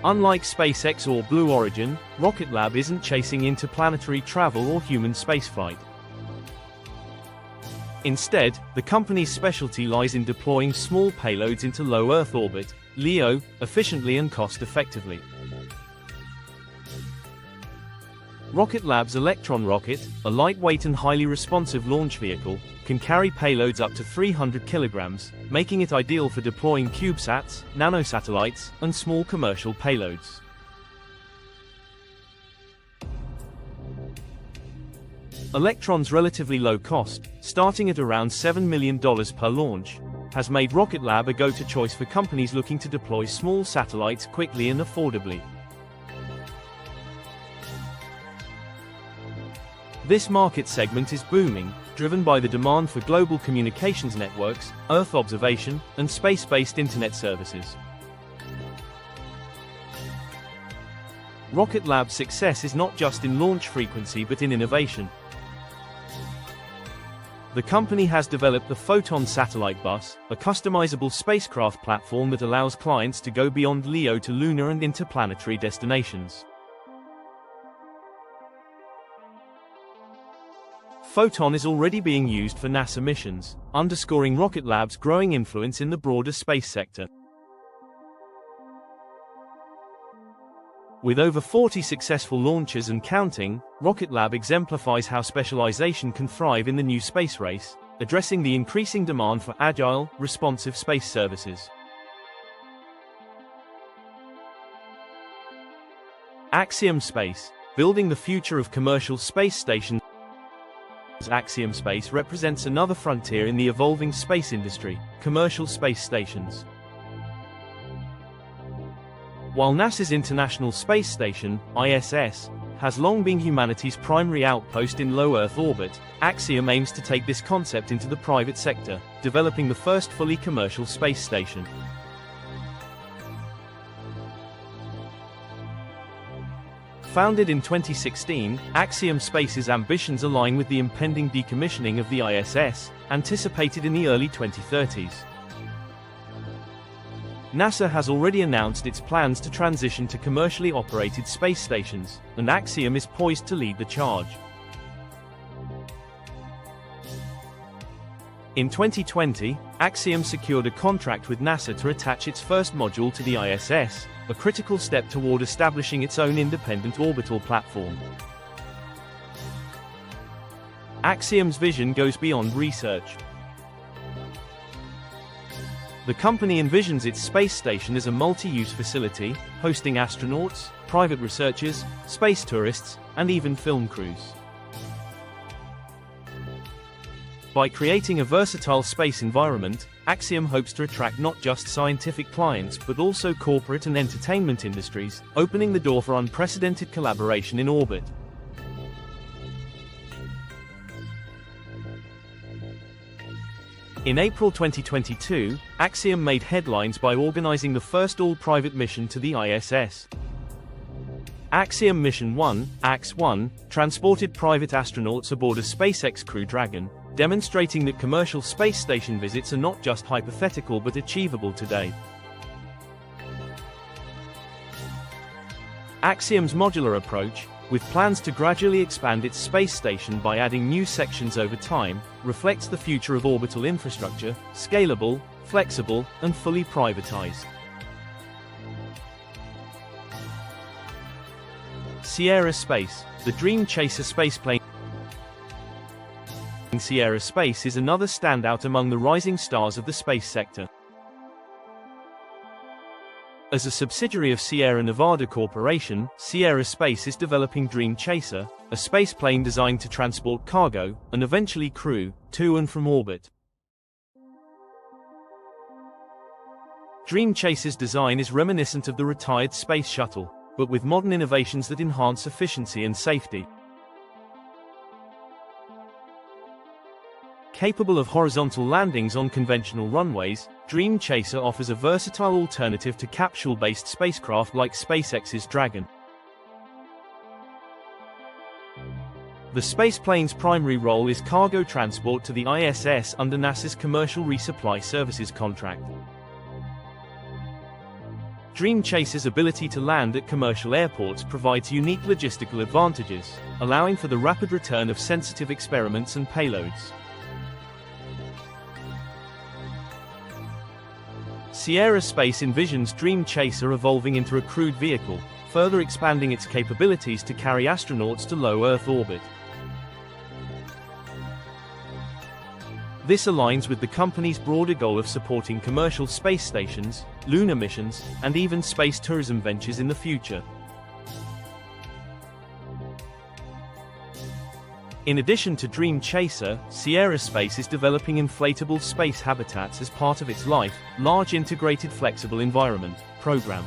Unlike SpaceX or Blue Origin, Rocket Lab isn't chasing interplanetary travel or human spaceflight. Instead, the company's specialty lies in deploying small payloads into low Earth orbit, LEO, efficiently and cost-effectively. Rocket Lab's Electron rocket, a lightweight and highly responsive launch vehicle, can carry payloads up to 300 kilograms, making it ideal for deploying CubeSats, nanosatellites, and small commercial payloads. Electron's relatively low cost, starting at around $7 million per launch, has made Rocket Lab a go-to choice for companies looking to deploy small satellites quickly and affordably. This market segment is booming, driven by the demand for global communications networks, Earth observation, and space-based internet services. Rocket Lab's success is not just in launch frequency but in innovation. The company has developed the Photon satellite bus, a customizable spacecraft platform that allows clients to go beyond LEO to lunar and interplanetary destinations. Photon is already being used for NASA missions, underscoring Rocket Lab's growing influence in the broader space sector. With over 40 successful launches and counting, Rocket Lab exemplifies how specialization can thrive in the new space race, addressing the increasing demand for agile, responsive space services. Axiom Space, building the future of commercial space stations. Axiom Space represents another frontier in the evolving space industry, commercial space stations. While NASA's International Space Station, ISS, has long been humanity's primary outpost in low Earth orbit, Axiom aims to take this concept into the private sector, developing the first fully commercial space station. Founded in 2016, Axiom Space's ambitions align with the impending decommissioning of the ISS, anticipated in the early 2030s. NASA has already announced its plans to transition to commercially operated space stations, and Axiom is poised to lead the charge. In 2020, Axiom secured a contract with NASA to attach its first module to the ISS, a critical step toward establishing its own independent orbital platform. Axiom's vision goes beyond research. The company envisions its space station as a multi-use facility, hosting astronauts, private researchers, space tourists, and even film crews. By creating a versatile space environment, Axiom hopes to attract not just scientific clients but also corporate and entertainment industries, opening the door for unprecedented collaboration in orbit. In April 2022, Axiom made headlines by organizing the first all-private mission to the ISS. Axiom Mission 1, AX-1, transported private astronauts aboard a SpaceX Crew Dragon, demonstrating that commercial space station visits are not just hypothetical but achievable today. Axiom's modular approach, with plans to gradually expand its space station by adding new sections over time, reflects the future of orbital infrastructure, scalable, flexible, and fully privatized. Sierra Space, the Dream Chaser spaceplane. Sierra Space is another standout among the rising stars of the space sector. As a subsidiary of Sierra Nevada Corporation, Sierra Space is developing Dream Chaser, a spaceplane designed to transport cargo, and eventually crew, to and from orbit. Dream Chaser's design is reminiscent of the retired Space Shuttle, but with modern innovations that enhance efficiency and safety. Capable of horizontal landings on conventional runways, Dream Chaser offers a versatile alternative to capsule-based spacecraft like SpaceX's Dragon. The spaceplane's primary role is cargo transport to the ISS under NASA's Commercial Resupply Services contract. Dream Chaser's ability to land at commercial airports provides unique logistical advantages, allowing for the rapid return of sensitive experiments and payloads. Sierra Space envisions Dream Chaser evolving into a crewed vehicle, further expanding its capabilities to carry astronauts to low Earth orbit. This aligns with the company's broader goal of supporting commercial space stations, lunar missions, and even space tourism ventures in the future. In addition to Dream Chaser, Sierra Space is developing inflatable space habitats as part of its LIFE, Large Integrated Flexible Environment, program.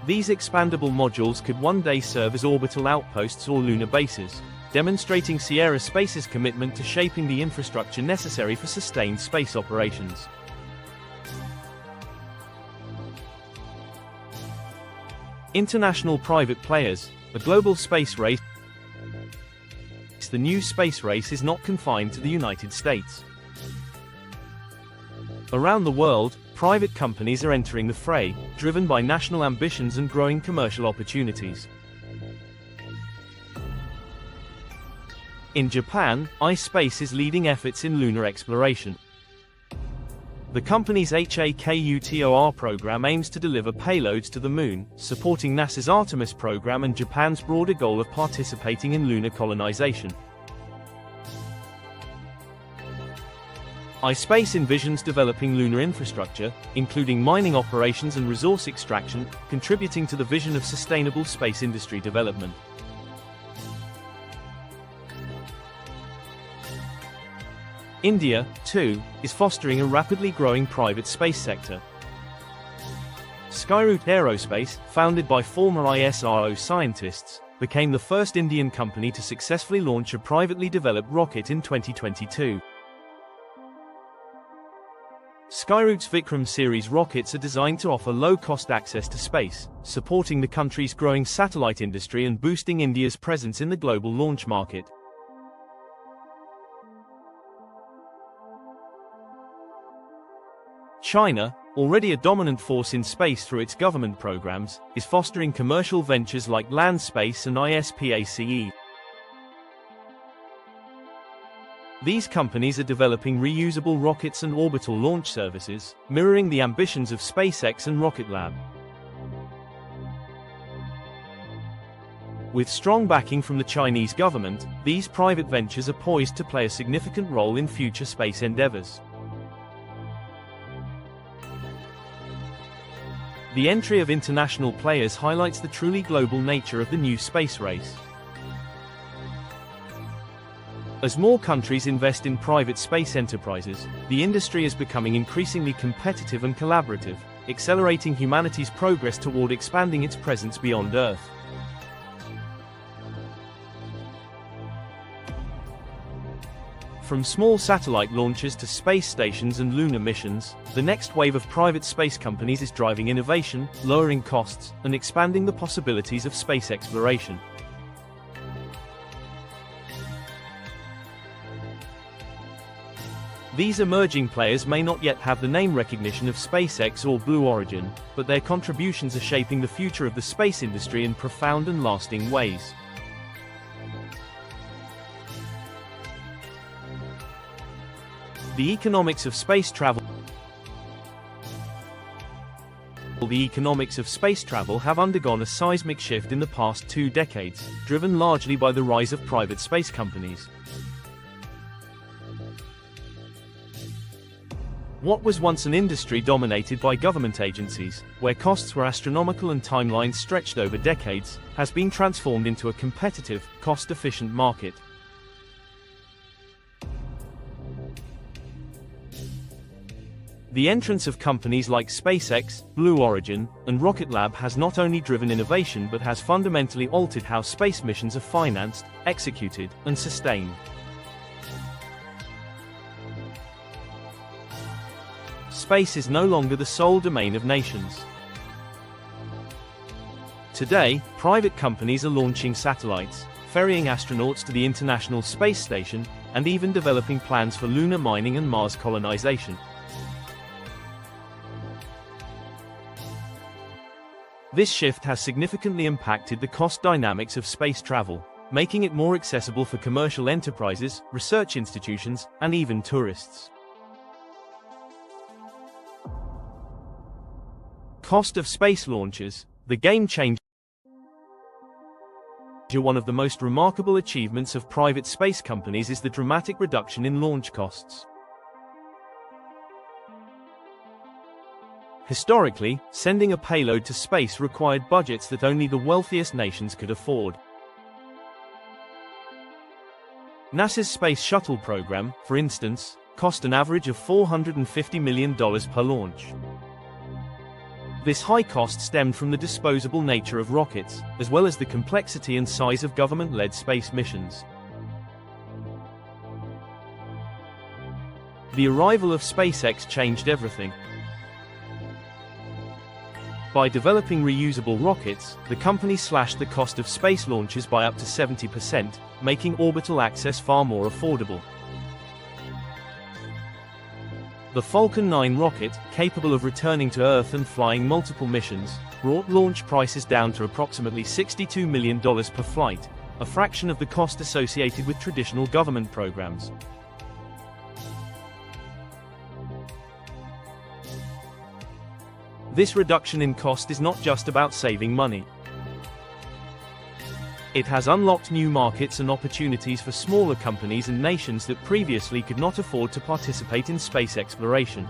These expandable modules could one day serve as orbital outposts or lunar bases, demonstrating Sierra Space's commitment to shaping the infrastructure necessary for sustained space operations. International private players, a global space race. The new space race is not confined to the United States. Around the world, private companies are entering the fray, driven by national ambitions and growing commercial opportunities. In Japan, iSpace is leading efforts in lunar exploration. The company's HAKUTOR program aims to deliver payloads to the Moon, supporting NASA's Artemis program and Japan's broader goal of participating in lunar colonization. iSpace envisions developing lunar infrastructure, including mining operations and resource extraction, contributing to the vision of sustainable space industry development. India, too, is fostering a rapidly growing private space sector. Skyroot Aerospace, founded by former ISRO scientists, became the first Indian company to successfully launch a privately developed rocket in 2022. Skyroot's Vikram series rockets are designed to offer low-cost access to space, supporting the country's growing satellite industry and boosting India's presence in the global launch market. China, already a dominant force in space through its government programs, is fostering commercial ventures like land space and ISPACE. These companies are developing reusable rockets and orbital launch services, mirroring the ambitions of SpaceX and Rocket Lab. With strong backing from the Chinese government, these private ventures are poised to play a significant role in future space endeavors. The entry of international players highlights the truly global nature of the new space race. As more countries invest in private space enterprises, the industry is becoming increasingly competitive and collaborative, accelerating humanity's progress toward expanding its presence beyond Earth. From small satellite launches to space stations and lunar missions, the next wave of private space companies is driving innovation, lowering costs, and expanding the possibilities of space exploration. These emerging players may not yet have the name recognition of SpaceX or Blue Origin, but their contributions are shaping the future of the space industry in profound and lasting ways. The economics of space travel have undergone a seismic shift in the past 2 decades, driven largely by the rise of private space companies. What was once an industry dominated by government agencies, where costs were astronomical and timelines stretched over decades, has been transformed into a competitive, cost-efficient market. The entrance of companies like SpaceX, Blue Origin, and Rocket Lab has not only driven innovation but has fundamentally altered how space missions are financed, executed, and sustained. Space is no longer the sole domain of nations. Today, private companies are launching satellites, ferrying astronauts to the International Space Station, and even developing plans for lunar mining and Mars colonization. This shift has significantly impacted the cost dynamics of space travel, making it more accessible for commercial enterprises, research institutions, and even tourists. Cost of space launches, the game changer. One of the most remarkable achievements of private space companies is the dramatic reduction in launch costs. Historically, sending a payload to space required budgets that only the wealthiest nations could afford. NASA's Space Shuttle program, for instance, cost an average of $450 million per launch. This high cost stemmed from the disposable nature of rockets, as well as the complexity and size of government-led space missions. The arrival of SpaceX changed everything. By developing reusable rockets, the company slashed the cost of space launches by up to 70%, making orbital access far more affordable. The Falcon 9 rocket, capable of returning to Earth and flying multiple missions, brought launch prices down to approximately $62 million per flight, a fraction of the cost associated with traditional government programs. This reduction in cost is not just about saving money. It has unlocked new markets and opportunities for smaller companies and nations that previously could not afford to participate in space exploration.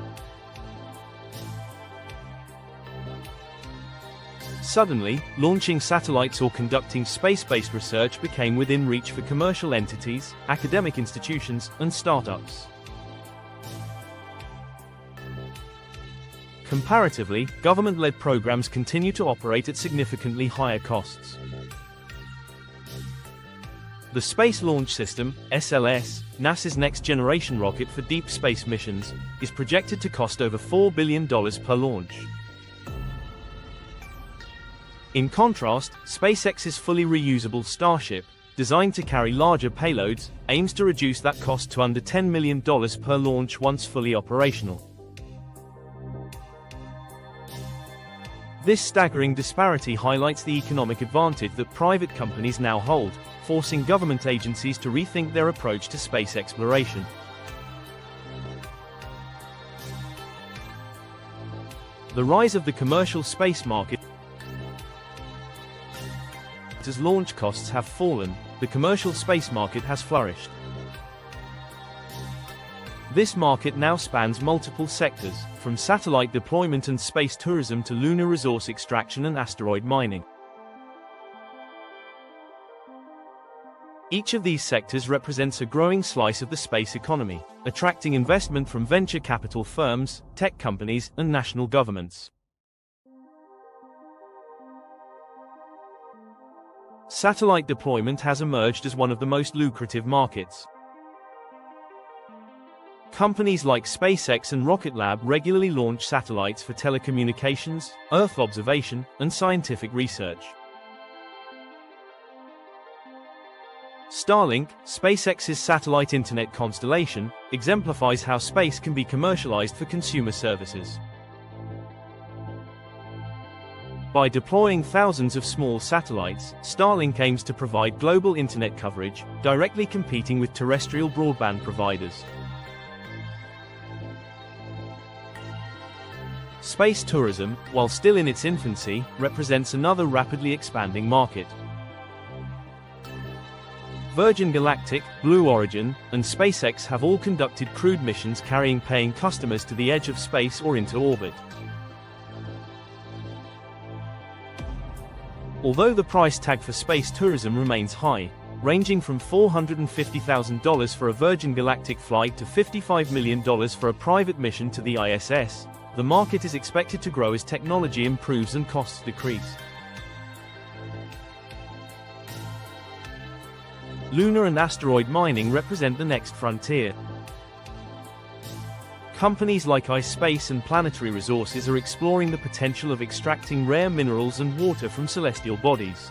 Suddenly, launching satellites or conducting space-based research became within reach for commercial entities, academic institutions, and startups. Comparatively, government-led programs continue to operate at significantly higher costs. The Space Launch System, SLS, NASA's next-generation rocket for deep space missions, is projected to cost over $4 billion per launch. In contrast, SpaceX's fully reusable Starship, designed to carry larger payloads, aims to reduce that cost to under $10 million per launch once fully operational. This staggering disparity highlights the economic advantage that private companies now hold, forcing government agencies to rethink their approach to space exploration. The rise of the commercial space market. As launch costs have fallen, the commercial space market has flourished. This market now spans multiple sectors, from satellite deployment and space tourism to lunar resource extraction and asteroid mining. Each of these sectors represents a growing slice of the space economy, attracting investment from venture capital firms, tech companies, and national governments. Satellite deployment has emerged as one of the most lucrative markets. Companies like SpaceX and Rocket Lab regularly launch satellites for telecommunications, Earth observation, and scientific research. Starlink, SpaceX's satellite internet constellation, exemplifies how space can be commercialized for consumer services. By deploying thousands of small satellites, Starlink aims to provide global internet coverage, directly competing with terrestrial broadband providers. Space tourism, while still in its infancy, represents another rapidly expanding market. Virgin Galactic, Blue Origin, and SpaceX have all conducted crewed missions carrying paying customers to the edge of space or into orbit. Although the price tag for space tourism remains high, ranging from $450,000 for a Virgin Galactic flight to $55 million for a private mission to the ISS. The market is expected to grow as technology improves and costs decrease. Lunar and asteroid mining represent the next frontier. Companies like iSpace and Planetary Resources are exploring the potential of extracting rare minerals and water from celestial bodies.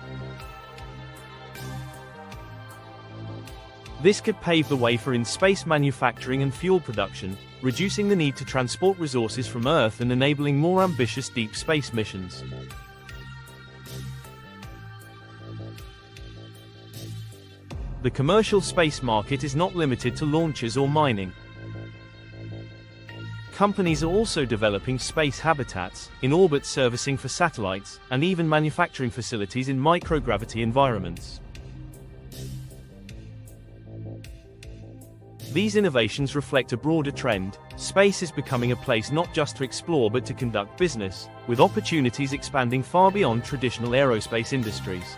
This could pave the way for in-space manufacturing and fuel production, reducing the need to transport resources from Earth and enabling more ambitious deep space missions. The commercial space market is not limited to launches or mining. Companies are also developing space habitats, in orbit servicing for satellites, and even manufacturing facilities in microgravity environments. These innovations reflect a broader trend. Space is becoming a place not just to explore but to conduct business, with opportunities expanding far beyond traditional aerospace industries.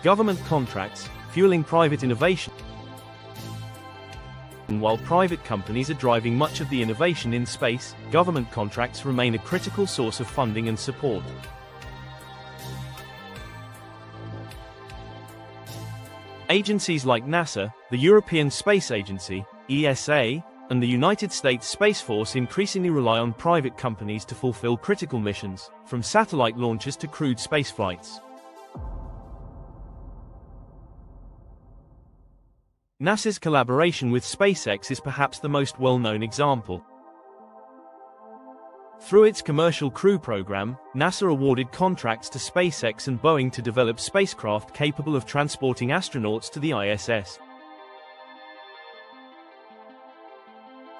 Government contracts, fueling private innovation. And while private companies are driving much of the innovation in space, government contracts remain a critical source of funding and support. Agencies like NASA, the European Space Agency, ESA, and the United States Space Force increasingly rely on private companies to fulfill critical missions, from satellite launches to crewed spaceflights. NASA's collaboration with SpaceX is perhaps the most well-known example. Through its Commercial Crew program, NASA awarded contracts to SpaceX and Boeing to develop spacecraft capable of transporting astronauts to the ISS.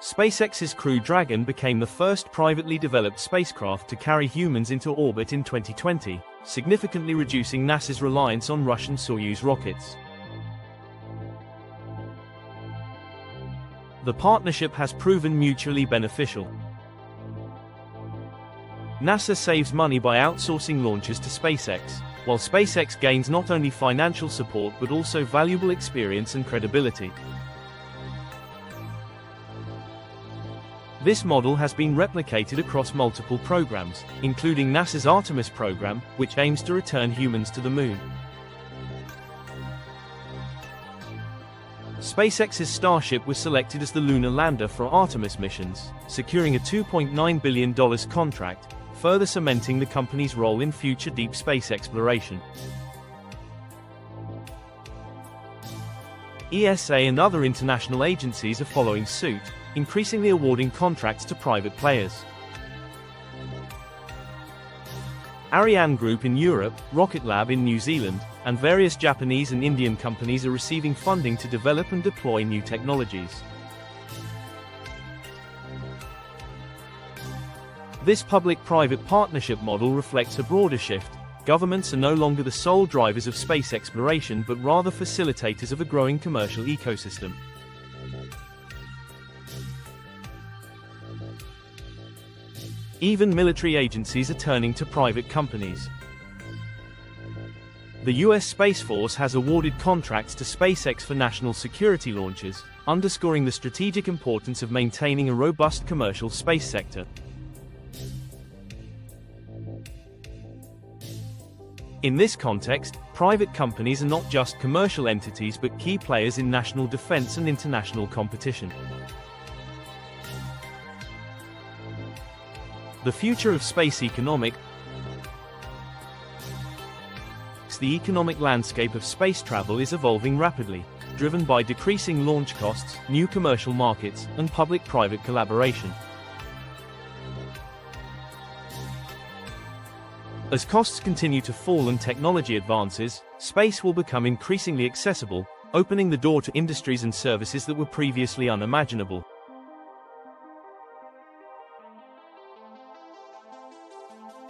SpaceX's Crew Dragon became the first privately developed spacecraft to carry humans into orbit in 2020, significantly reducing NASA's reliance on Russian Soyuz rockets. The partnership has proven mutually beneficial. NASA saves money by outsourcing launches to SpaceX, while SpaceX gains not only financial support but also valuable experience and credibility. This model has been replicated across multiple programs, including NASA's Artemis program, which aims to return humans to the Moon. SpaceX's Starship was selected as the lunar lander for Artemis missions, securing a $2.9 billion contract, further cementing the company's role in future deep space exploration. ESA and other international agencies are following suit, increasingly awarding contracts to private players. Ariane Group in Europe, Rocket Lab in New Zealand, and various Japanese and Indian companies are receiving funding to develop and deploy new technologies. This public-private partnership model reflects a broader shift. Governments are no longer the sole drivers of space exploration but rather facilitators of a growing commercial ecosystem. Even military agencies are turning to private companies. The US Space Force has awarded contracts to SpaceX for national security launches, underscoring the strategic importance of maintaining a robust commercial space sector. In this context, private companies are not just commercial entities but key players in national defense and international competition. The future of space economics. The economic landscape of space travel is evolving rapidly, driven by decreasing launch costs, new commercial markets, and public-private collaboration. As costs continue to fall and technology advances, space will become increasingly accessible, opening the door to industries and services that were previously unimaginable.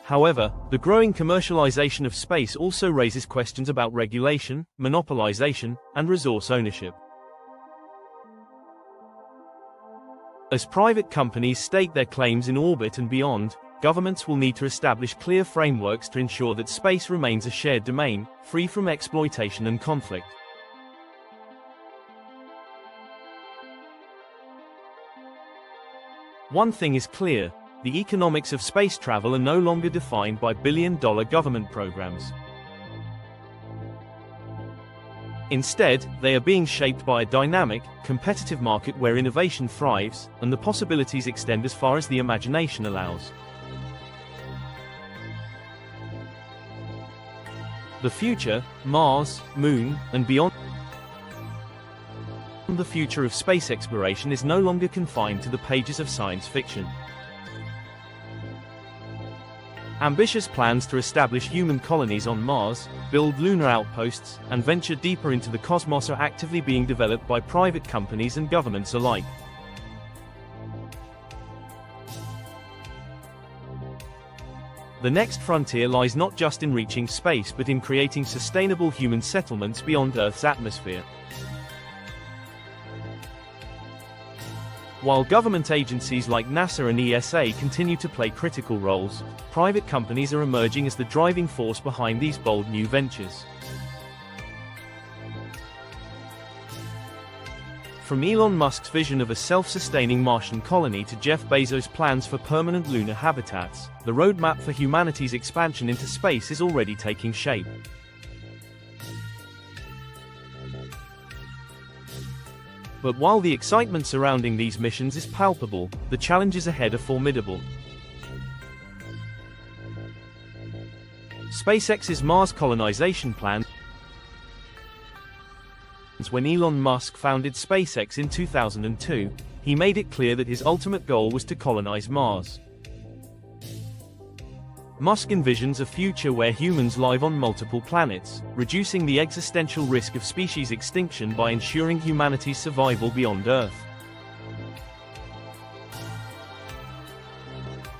However, the growing commercialization of space also raises questions about regulation, monopolization, and resource ownership. As private companies stake their claims in orbit and beyond, governments will need to establish clear frameworks to ensure that space remains a shared domain, free from exploitation and conflict. One thing is clear: the economics of space travel are no longer defined by billion-dollar government programs. Instead, they are being shaped by a dynamic, competitive market where innovation thrives, and the possibilities extend as far as the imagination allows. The future, Mars, Moon, and beyond. The future of space exploration is no longer confined to the pages of science fiction. Ambitious plans to establish human colonies on Mars, build lunar outposts, and venture deeper into the cosmos are actively being developed by private companies and governments alike. The next frontier lies not just in reaching space but in creating sustainable human settlements beyond Earth's atmosphere. While government agencies like NASA and ESA continue to play critical roles, private companies are emerging as the driving force behind these bold new ventures. From Elon Musk's vision of a self-sustaining Martian colony to Jeff Bezos' plans for permanent lunar habitats, the roadmap for humanity's expansion into space is already taking shape. But while the excitement surrounding these missions is palpable, the challenges ahead are formidable. SpaceX's Mars colonization plan. When Elon Musk founded SpaceX in 2002, he made it clear that his ultimate goal was to colonize Mars. Musk envisions a future where humans live on multiple planets, reducing the existential risk of species extinction by ensuring humanity's survival beyond Earth.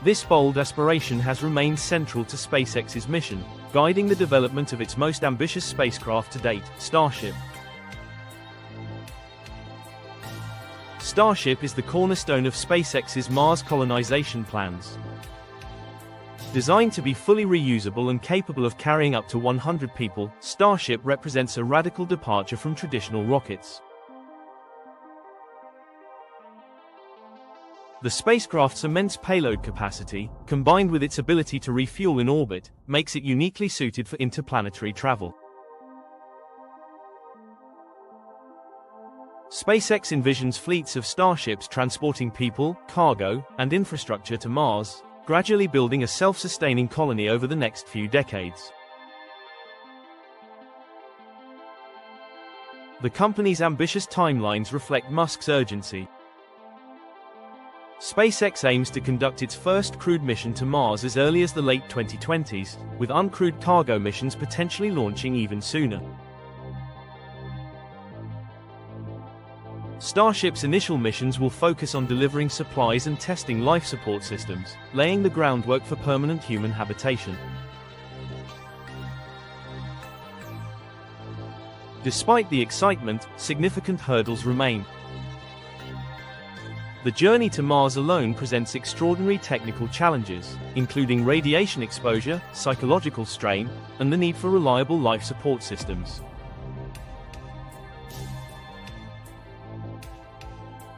This bold aspiration has remained central to SpaceX's mission, guiding the development of its most ambitious spacecraft to date, Starship. Starship is the cornerstone of SpaceX's Mars colonization plans. Designed to be fully reusable and capable of carrying up to 100 people, Starship represents a radical departure from traditional rockets. The spacecraft's immense payload capacity, combined with its ability to refuel in orbit, makes it uniquely suited for interplanetary travel. SpaceX envisions fleets of Starships transporting people, cargo, and infrastructure to Mars, gradually building a self-sustaining colony over the next few decades. The company's ambitious timelines reflect Musk's urgency. SpaceX aims to conduct its first crewed mission to Mars as early as the late 2020s, with uncrewed cargo missions potentially launching even sooner. Starship's initial missions will focus on delivering supplies and testing life support systems, laying the groundwork for permanent human habitation. Despite the excitement, significant hurdles remain. The journey to Mars alone presents extraordinary technical challenges, including radiation exposure, psychological strain, and the need for reliable life support systems.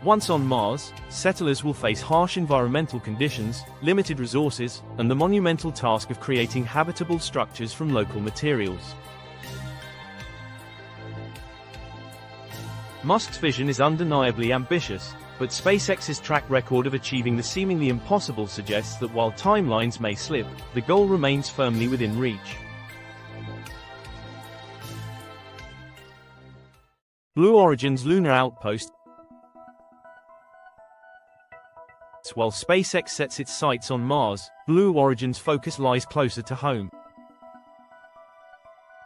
Once on Mars, settlers will face harsh environmental conditions, limited resources, and the monumental task of creating habitable structures from local materials. Musk's vision is undeniably ambitious, but SpaceX's track record of achieving the seemingly impossible suggests that while timelines may slip, the goal remains firmly within reach. Blue Origin's lunar outpost. While SpaceX sets its sights on Mars, Blue Origin's focus lies closer to home.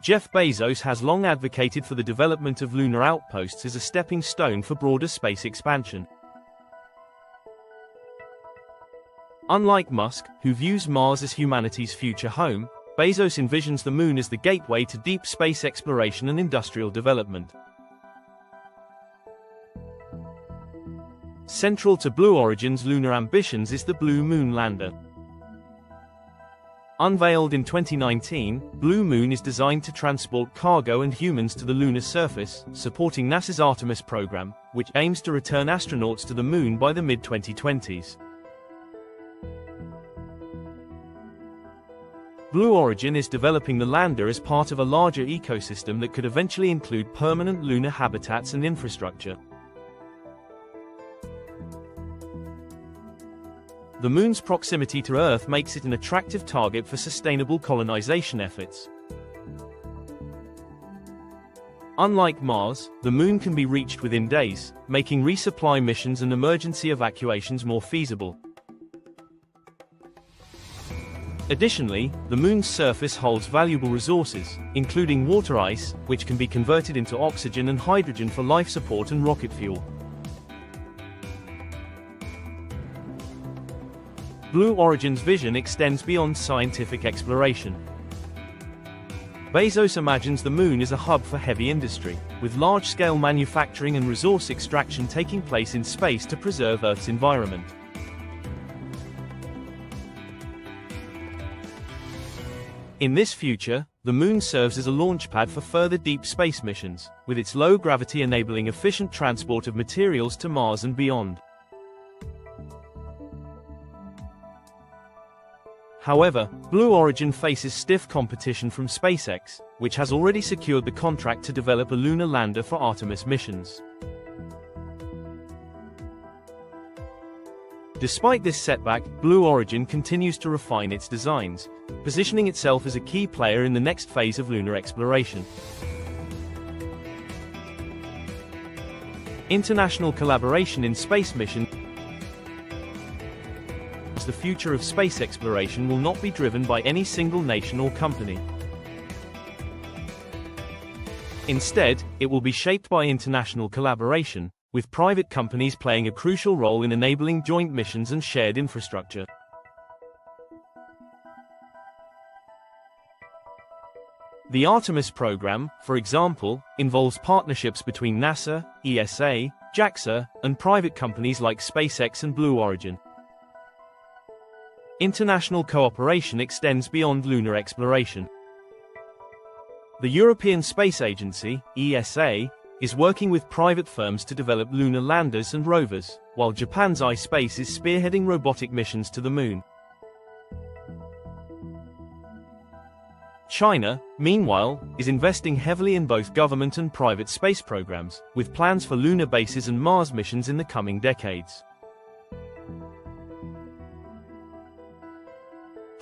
Jeff Bezos has long advocated for the development of lunar outposts as a stepping stone for broader space expansion. Unlike Musk, who views Mars as humanity's future home, Bezos envisions the Moon as the gateway to deep space exploration and industrial development. Central to Blue Origin's lunar ambitions is the Blue Moon lander. Unveiled in 2019, Blue Moon is designed to transport cargo and humans to the lunar surface, supporting NASA's Artemis program, which aims to return astronauts to the Moon by the mid-2020s. Blue Origin is developing the lander as part of a larger ecosystem that could eventually include permanent lunar habitats and infrastructure. The Moon's proximity to Earth makes it an attractive target for sustainable colonization efforts. Unlike Mars, the Moon can be reached within days, making resupply missions and emergency evacuations more feasible. Additionally, the Moon's surface holds valuable resources, including water ice, which can be converted into oxygen and hydrogen for life support and rocket fuel. Blue Origin's vision extends beyond scientific exploration. Bezos imagines the Moon as a hub for heavy industry, with large-scale manufacturing and resource extraction taking place in space to preserve Earth's environment. In this future, the Moon serves as a launchpad for further deep space missions, with its low gravity enabling efficient transport of materials to Mars and beyond. However, Blue Origin faces stiff competition from SpaceX, which has already secured the contract to develop a lunar lander for Artemis missions. Despite this setback, Blue Origin continues to refine its designs, positioning itself as a key player in the next phase of lunar exploration. International collaboration in space missions. The future of space exploration will not be driven by any single nation or company. Instead, it will be shaped by international collaboration, with private companies playing a crucial role in enabling joint missions and shared infrastructure. The Artemis program, for example, involves partnerships between NASA, ESA, JAXA, and private companies like SpaceX and Blue Origin. International cooperation extends beyond lunar exploration. The European Space Agency, ESA, is working with private firms to develop lunar landers and rovers, while Japan's iSpace is spearheading robotic missions to the Moon. China, meanwhile, is investing heavily in both government and private space programs, with plans for lunar bases and Mars missions in the coming decades.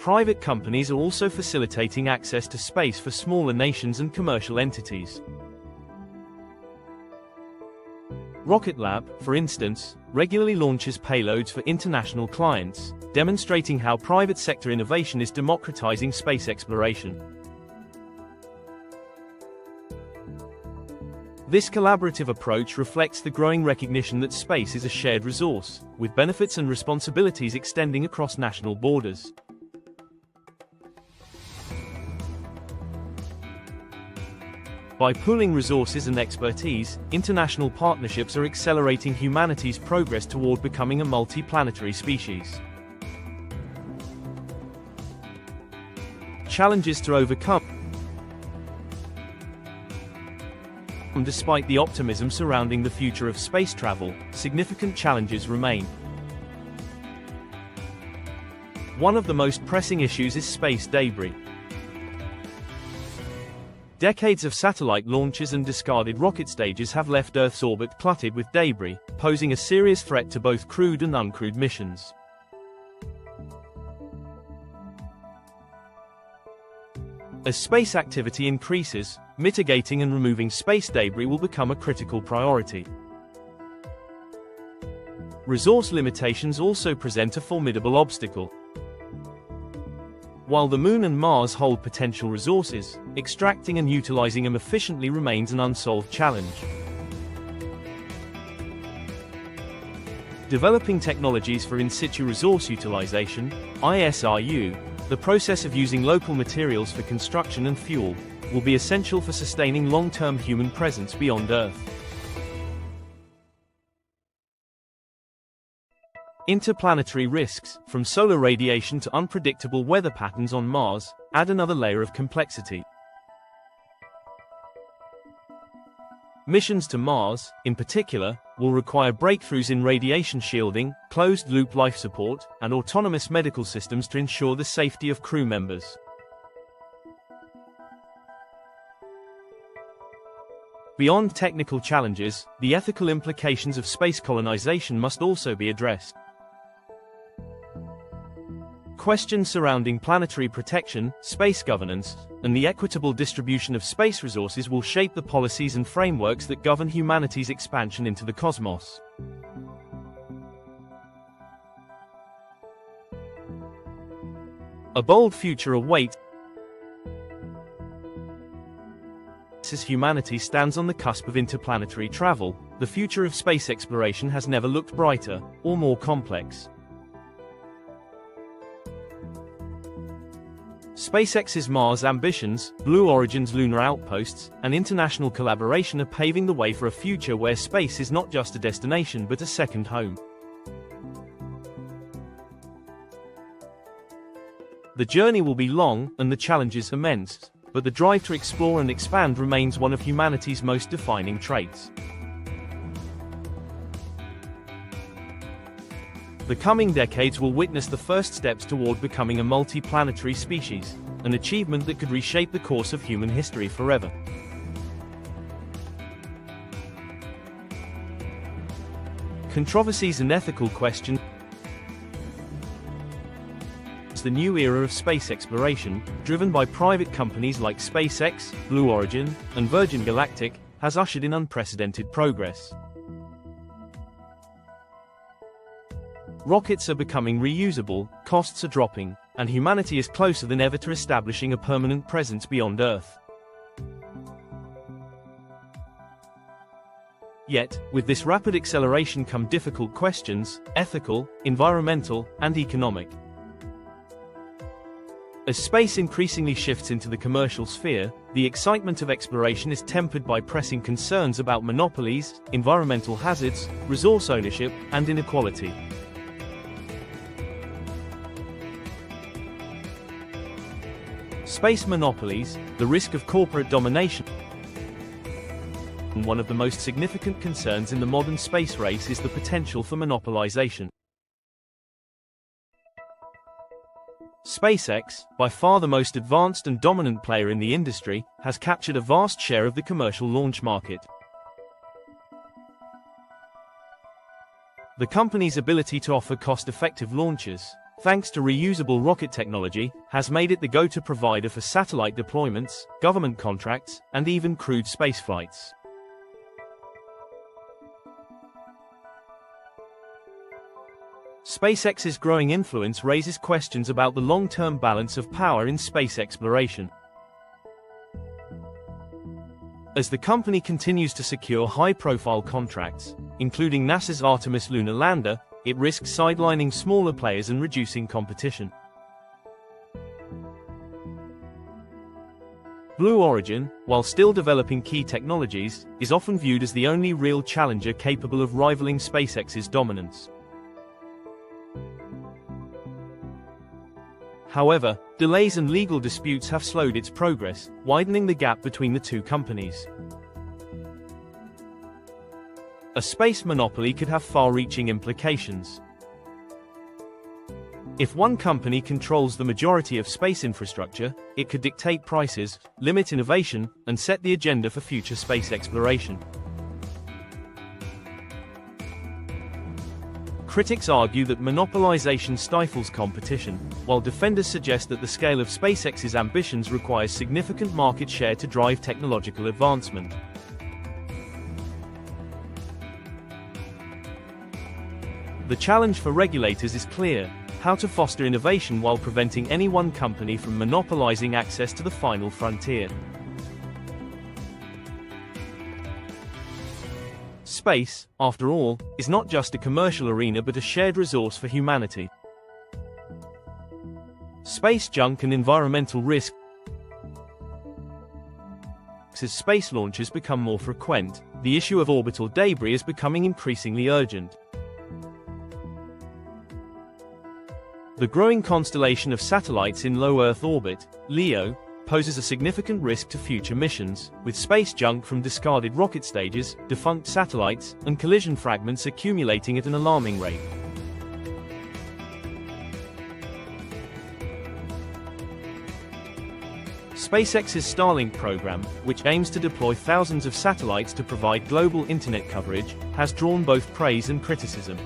Private companies are also facilitating access to space for smaller nations and commercial entities. Rocket Lab, for instance, regularly launches payloads for international clients, demonstrating how private sector innovation is democratizing space exploration. This collaborative approach reflects the growing recognition that space is a shared resource, with benefits and responsibilities extending across national borders. By pooling resources and expertise, international partnerships are accelerating humanity's progress toward becoming a multi-planetary species. Challenges to overcome. Despite the optimism surrounding the future of space travel, significant challenges remain. One of the most pressing issues is space debris. Decades of satellite launches and discarded rocket stages have left Earth's orbit cluttered with debris, posing a serious threat to both crewed and uncrewed missions. As space activity increases, mitigating and removing space debris will become a critical priority. Resource limitations also present a formidable obstacle. While the Moon and Mars hold potential resources, extracting and utilizing them efficiently remains an unsolved challenge. Developing technologies for in-situ resource utilization, ISRU, the process of using local materials for construction and fuel, will be essential for sustaining long-term human presence beyond Earth. Interplanetary risks, from solar radiation to unpredictable weather patterns on Mars, add another layer of complexity. Missions to Mars, in particular, will require breakthroughs in radiation shielding, closed-loop life support, and autonomous medical systems to ensure the safety of crew members. Beyond technical challenges, the ethical implications of space colonization must also be addressed. Questions surrounding planetary protection, space governance, and the equitable distribution of space resources will shape the policies and frameworks that govern humanity's expansion into the cosmos. A bold future awaits as humanity stands on the cusp of interplanetary travel. The future of space exploration has never looked brighter or more complex. SpaceX's Mars ambitions, Blue Origin's lunar outposts, and international collaboration are paving the way for a future where space is not just a destination but a second home. The journey will be long, and the challenges immense, but the drive to explore and expand remains one of humanity's most defining traits. The coming decades will witness the first steps toward becoming a multi-planetary species, an achievement that could reshape the course of human history forever. Controversies and ethical questions. The new era of space exploration, driven by private companies like SpaceX, Blue Origin, and Virgin Galactic, has ushered in unprecedented progress. Rockets are becoming reusable, costs are dropping, and humanity is closer than ever to establishing a permanent presence beyond Earth. Yet, with this rapid acceleration come difficult questions: ethical, environmental, and economic. As space increasingly shifts into the commercial sphere, the excitement of exploration is tempered by pressing concerns about monopolies, environmental hazards, resource ownership, and inequality. Space monopolies, the risk of corporate domination. One of the most significant concerns in the modern space race is the potential for monopolization. SpaceX, by far the most advanced and dominant player in the industry, has captured a vast share of the commercial launch market. The company's ability to offer cost-effective launches, thanks to reusable rocket technology, has made it the go-to provider for satellite deployments, government contracts, and even crewed spaceflights. SpaceX's growing influence raises questions about the long-term balance of power in space exploration. As the company continues to secure high-profile contracts, including NASA's Artemis lunar lander, it risks sidelining smaller players and reducing competition. Blue Origin, while still developing key technologies, is often viewed as the only real challenger capable of rivaling SpaceX's dominance. However, delays and legal disputes have slowed its progress, widening the gap between the two companies. A space monopoly could have far-reaching implications. If one company controls the majority of space infrastructure, it could dictate prices, limit innovation, and set the agenda for future space exploration. Critics argue that monopolization stifles competition, while defenders suggest that the scale of SpaceX's ambitions requires significant market share to drive technological advancement. The challenge for regulators is clear: how to foster innovation while preventing any one company from monopolizing access to the final frontier. Space, after all, is not just a commercial arena but a shared resource for humanity. Space junk and environmental risk. As space launches become more frequent, the issue of orbital debris is becoming increasingly urgent. The growing constellation of satellites in low Earth orbit, LEO, poses a significant risk to future missions, with space junk from discarded rocket stages, defunct satellites, and collision fragments accumulating at an alarming rate. SpaceX's Starlink program, which aims to deploy thousands of satellites to provide global internet coverage, has drawn both praise and criticism.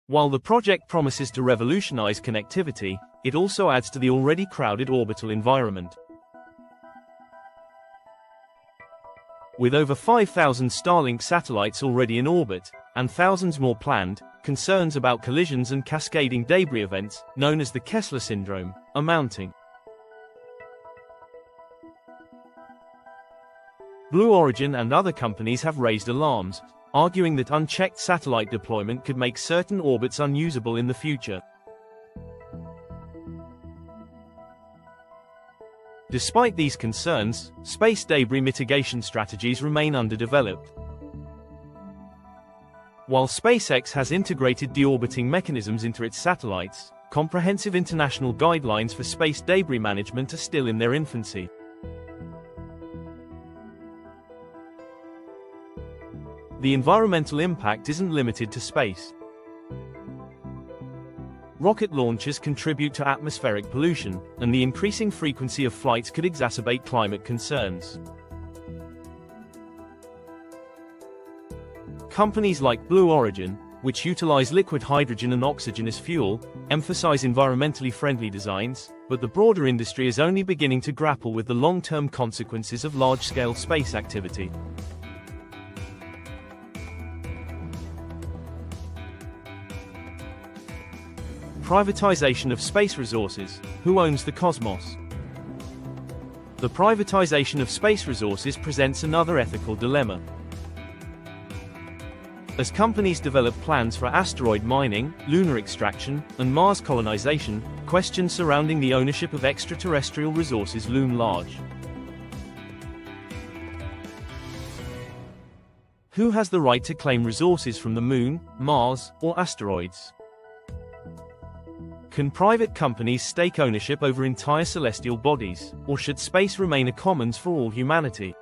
While the project promises to revolutionize connectivity, it also adds to the already crowded orbital environment. With over 5,000 Starlink satellites already in orbit, and thousands more planned, concerns about collisions and cascading debris events, known as the Kessler syndrome, are mounting. Blue Origin and other companies have raised alarms, arguing that unchecked satellite deployment could make certain orbits unusable in the future. Despite these concerns, space debris mitigation strategies remain underdeveloped. While SpaceX has integrated deorbiting mechanisms into its satellites, comprehensive international guidelines for space debris management are still in their infancy. The environmental impact isn't limited to space. Rocket launches contribute to atmospheric pollution, and the increasing frequency of flights could exacerbate climate concerns. Companies like Blue Origin, which utilize liquid hydrogen and oxygen as fuel, emphasize environmentally friendly designs, but the broader industry is only beginning to grapple with the long-term consequences of large-scale space activity. Privatization of space resources. Who owns the cosmos? The privatization of space resources presents another ethical dilemma. As companies develop plans for asteroid mining, lunar extraction, and Mars colonization, questions surrounding the ownership of extraterrestrial resources loom large. Who has the right to claim resources from the Moon, Mars, or asteroids? Can private companies stake ownership over entire celestial bodies, or should space remain a commons for all humanity?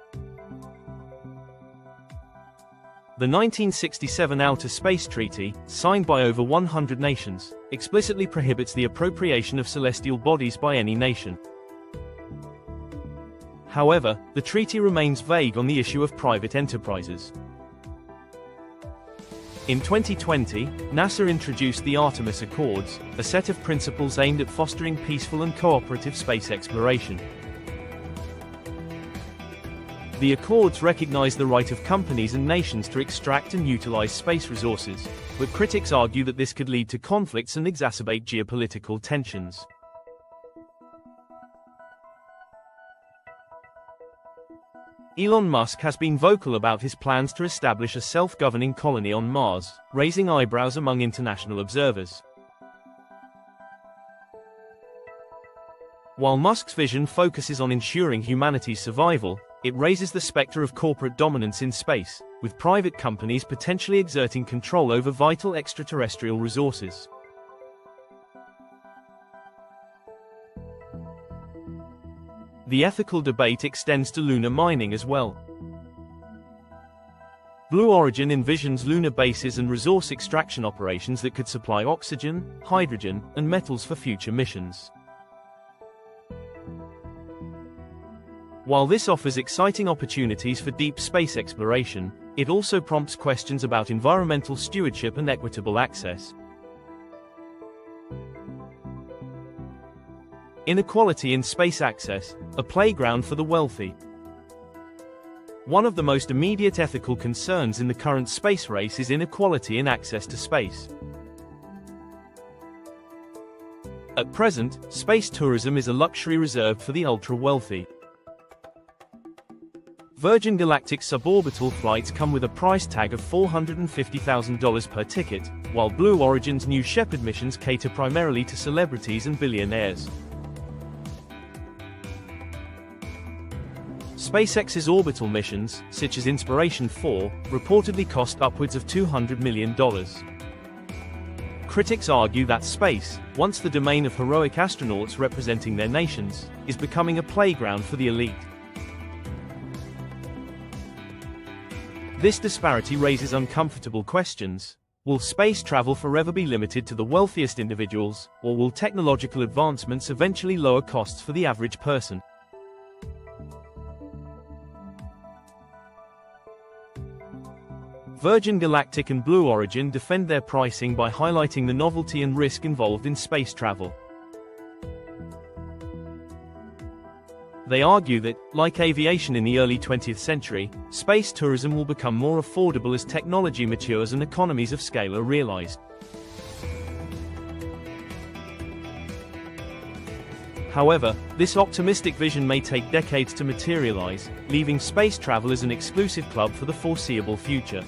The 1967 Outer Space Treaty, signed by over 100 nations, explicitly prohibits the appropriation of celestial bodies by any nation. However, the treaty remains vague on the issue of private enterprises. In 2020, NASA introduced the Artemis Accords, a set of principles aimed at fostering peaceful and cooperative space exploration. The Accords recognize the right of companies and nations to extract and utilize space resources, but critics argue that this could lead to conflicts and exacerbate geopolitical tensions. Elon Musk has been vocal about his plans to establish a self-governing colony on Mars, raising eyebrows among international observers. While Musk's vision focuses on ensuring humanity's survival, it raises the specter of corporate dominance in space, with private companies potentially exerting control over vital extraterrestrial resources. The ethical debate extends to lunar mining as well. Blue Origin envisions lunar bases and resource extraction operations that could supply oxygen, hydrogen, and metals for future missions. While this offers exciting opportunities for deep space exploration, it also prompts questions about environmental stewardship and equitable access. Inequality in space access, a playground for the wealthy. One of the most immediate ethical concerns in the current space race is inequality in access to space. At present, space tourism is a luxury reserved for the ultra-wealthy. Virgin Galactic suborbital flights come with a price tag of $450,000 per ticket, while Blue Origin's New Shepard missions cater primarily to celebrities and billionaires. SpaceX's orbital missions, such as Inspiration 4, reportedly cost upwards of $200 million. Critics argue that space, once the domain of heroic astronauts representing their nations, is becoming a playground for the elite. This disparity raises uncomfortable questions. Will space travel forever be limited to the wealthiest individuals, or will technological advancements eventually lower costs for the average person? Virgin Galactic and Blue Origin defend their pricing by highlighting the novelty and risk involved in space travel. They argue that, like aviation in the early 20th century, space tourism will become more affordable as technology matures and economies of scale are realized. However, this optimistic vision may take decades to materialize, leaving space travel as an exclusive club for the foreseeable future.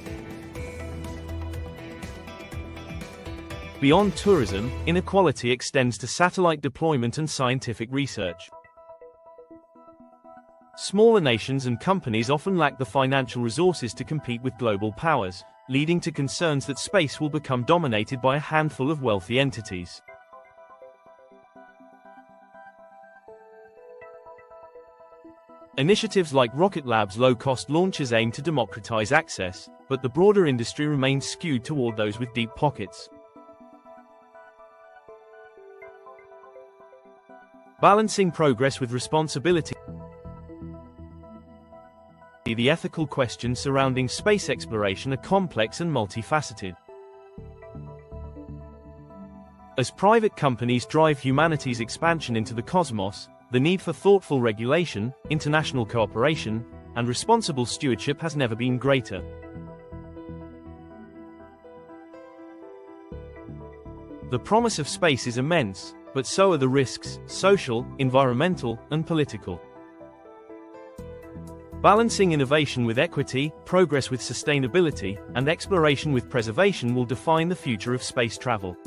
Beyond tourism, inequality extends to satellite deployment and scientific research. Smaller nations and companies often lack the financial resources to compete with global powers, leading to concerns that space will become dominated by a handful of wealthy entities. Initiatives like Rocket Lab's low-cost launches aim to democratize access, but the broader industry remains skewed toward those with deep pockets. Balancing progress with responsibility. The ethical questions surrounding space exploration are complex and multifaceted. As private companies drive humanity's expansion into the cosmos, the need for thoughtful regulation, international cooperation, and responsible stewardship has never been greater. The promise of space is immense, but so are the risks, social, environmental, and political. Balancing innovation with equity, progress with sustainability, and exploration with preservation will define the future of space travel.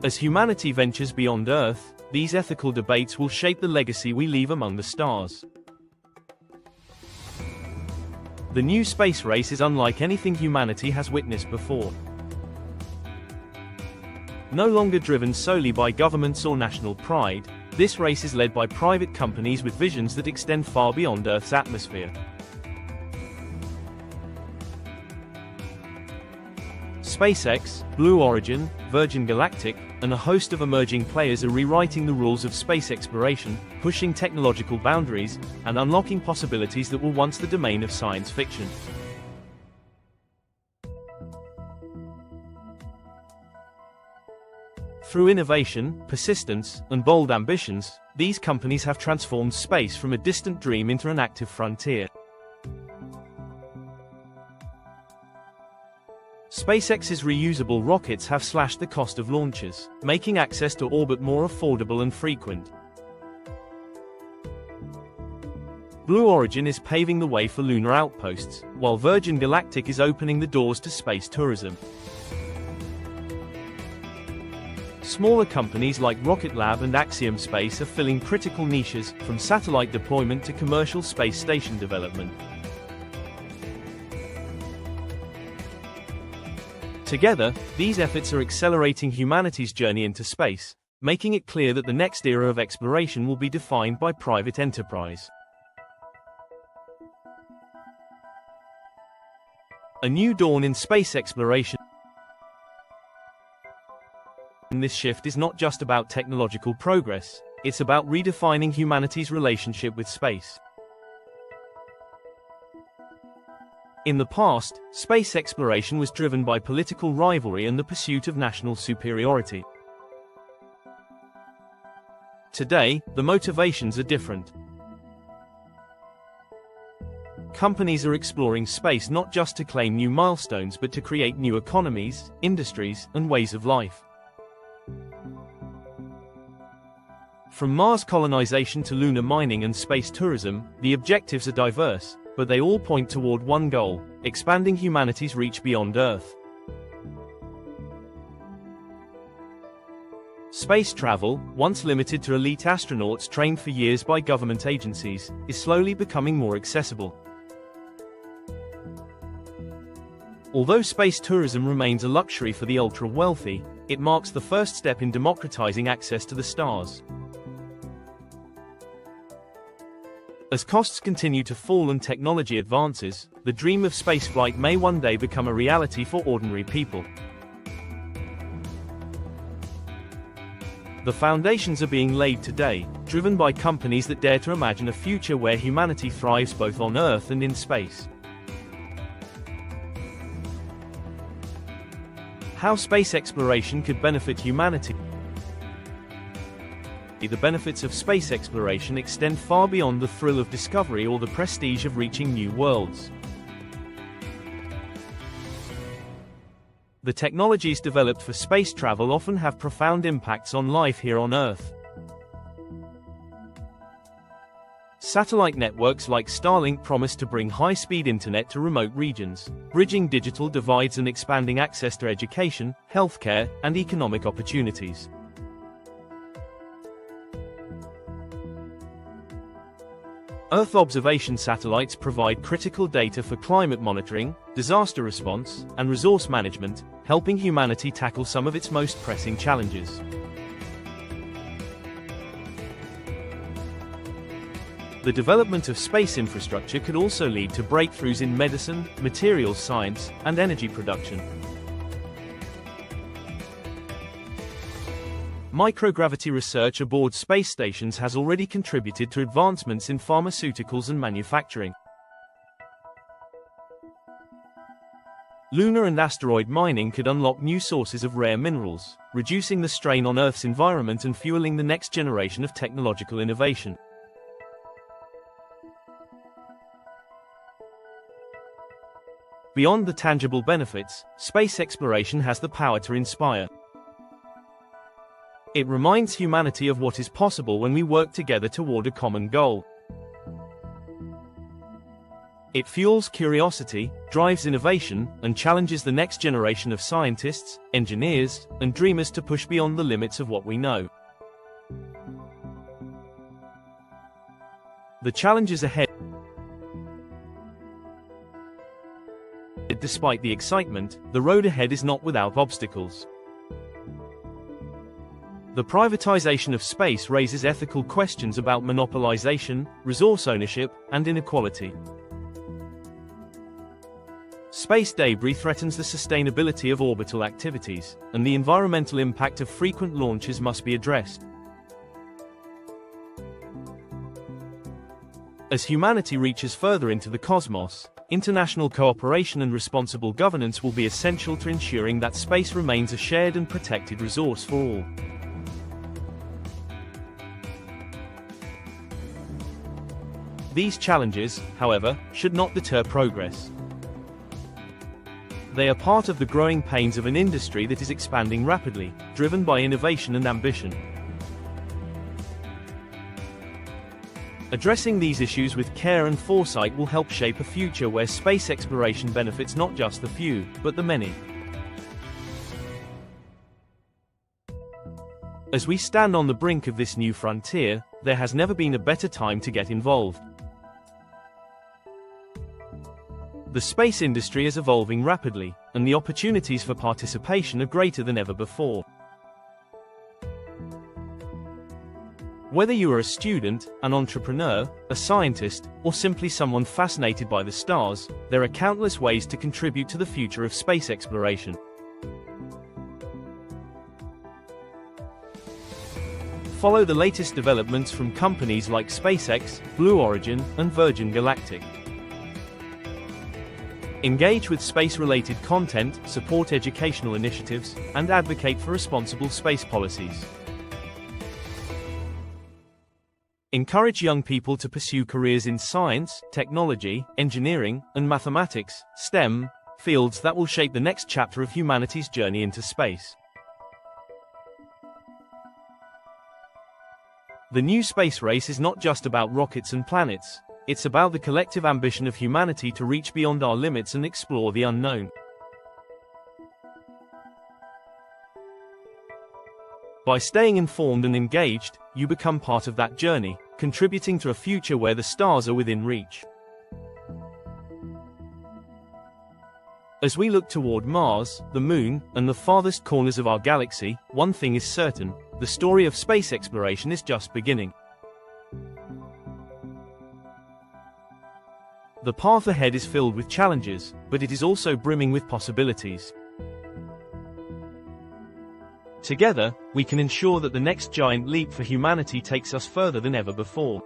As humanity ventures beyond Earth, these ethical debates will shape the legacy we leave among the stars. The new space race is unlike anything humanity has witnessed before. No longer driven solely by governments or national pride, this race is led by private companies with visions that extend far beyond Earth's atmosphere. SpaceX, Blue Origin, Virgin Galactic, and a host of emerging players are rewriting the rules of space exploration, pushing technological boundaries, and unlocking possibilities that were once the domain of science fiction. Through innovation, persistence, and bold ambitions, these companies have transformed space from a distant dream into an active frontier. SpaceX's reusable rockets have slashed the cost of launches, making access to orbit more affordable and frequent. Blue Origin is paving the way for lunar outposts, while Virgin Galactic is opening the doors to space tourism. Smaller companies like Rocket Lab and Axiom Space are filling critical niches, from satellite deployment to commercial space station development. Together, these efforts are accelerating humanity's journey into space, making it clear that the next era of exploration will be defined by private enterprise. A new dawn in space exploration. This shift is not just about technological progress, it's about redefining humanity's relationship with space. In the past, space exploration was driven by political rivalry and the pursuit of national superiority. Today, the motivations are different. Companies are exploring space not just to claim new milestones but to create new economies, industries, and ways of life. From Mars colonization to lunar mining and space tourism, the objectives are diverse, but they all point toward one goal: expanding humanity's reach beyond Earth. Space travel, once limited to elite astronauts trained for years by government agencies, is slowly becoming more accessible. Although space tourism remains a luxury for the ultra-wealthy, it marks the first step in democratizing access to the stars. As costs continue to fall and technology advances, the dream of spaceflight may one day become a reality for ordinary people. The foundations are being laid today, driven by companies that dare to imagine a future where humanity thrives both on Earth and in space. How space exploration could benefit humanity. The benefits of space exploration extend far beyond the thrill of discovery or the prestige of reaching new worlds. The technologies developed for space travel often have profound impacts on life here on Earth. Satellite networks like Starlink promise to bring high-speed internet to remote regions, bridging digital divides and expanding access to education, healthcare, and economic opportunities. Earth observation satellites provide critical data for climate monitoring, disaster response, and resource management, helping humanity tackle some of its most pressing challenges. The development of space infrastructure could also lead to breakthroughs in medicine, materials science, and energy production. Microgravity research aboard space stations has already contributed to advancements in pharmaceuticals and manufacturing. Lunar and asteroid mining could unlock new sources of rare minerals, reducing the strain on Earth's environment and fueling the next generation of technological innovation. Beyond the tangible benefits, space exploration has the power to inspire. It reminds humanity of what is possible when we work together toward a common goal. It fuels curiosity, drives innovation, and challenges the next generation of scientists, engineers, and dreamers to push beyond the limits of what we know. The challenges ahead. Despite the excitement, the road ahead is not without obstacles. The privatization of space raises ethical questions about monopolization, resource ownership, and inequality. Space debris threatens the sustainability of orbital activities, and the environmental impact of frequent launches must be addressed. As humanity reaches further into the cosmos, international cooperation and responsible governance will be essential to ensuring that space remains a shared and protected resource for all. These challenges, however, should not deter progress. They are part of the growing pains of an industry that is expanding rapidly, driven by innovation and ambition. Addressing these issues with care and foresight will help shape a future where space exploration benefits not just the few, but the many. As we stand on the brink of this new frontier, there has never been a better time to get involved. The space industry is evolving rapidly, and the opportunities for participation are greater than ever before. Whether you are a student, an entrepreneur, a scientist, or simply someone fascinated by the stars, there are countless ways to contribute to the future of space exploration. Follow the latest developments from companies like SpaceX, Blue Origin, and Virgin Galactic. Engage with space-related content, support educational initiatives, and advocate for responsible space policies. Encourage young people to pursue careers in science, technology, engineering, and mathematics, STEM, fields that will shape the next chapter of humanity's journey into space. The new space race is not just about rockets and planets. It's about the collective ambition of humanity to reach beyond our limits and explore the unknown. By staying informed and engaged, you become part of that journey, contributing to a future where the stars are within reach. As we look toward Mars, the Moon, and the farthest corners of our galaxy, one thing is certain: the story of space exploration is just beginning. The path ahead is filled with challenges, but it is also brimming with possibilities. Together, we can ensure that the next giant leap for humanity takes us further than ever before.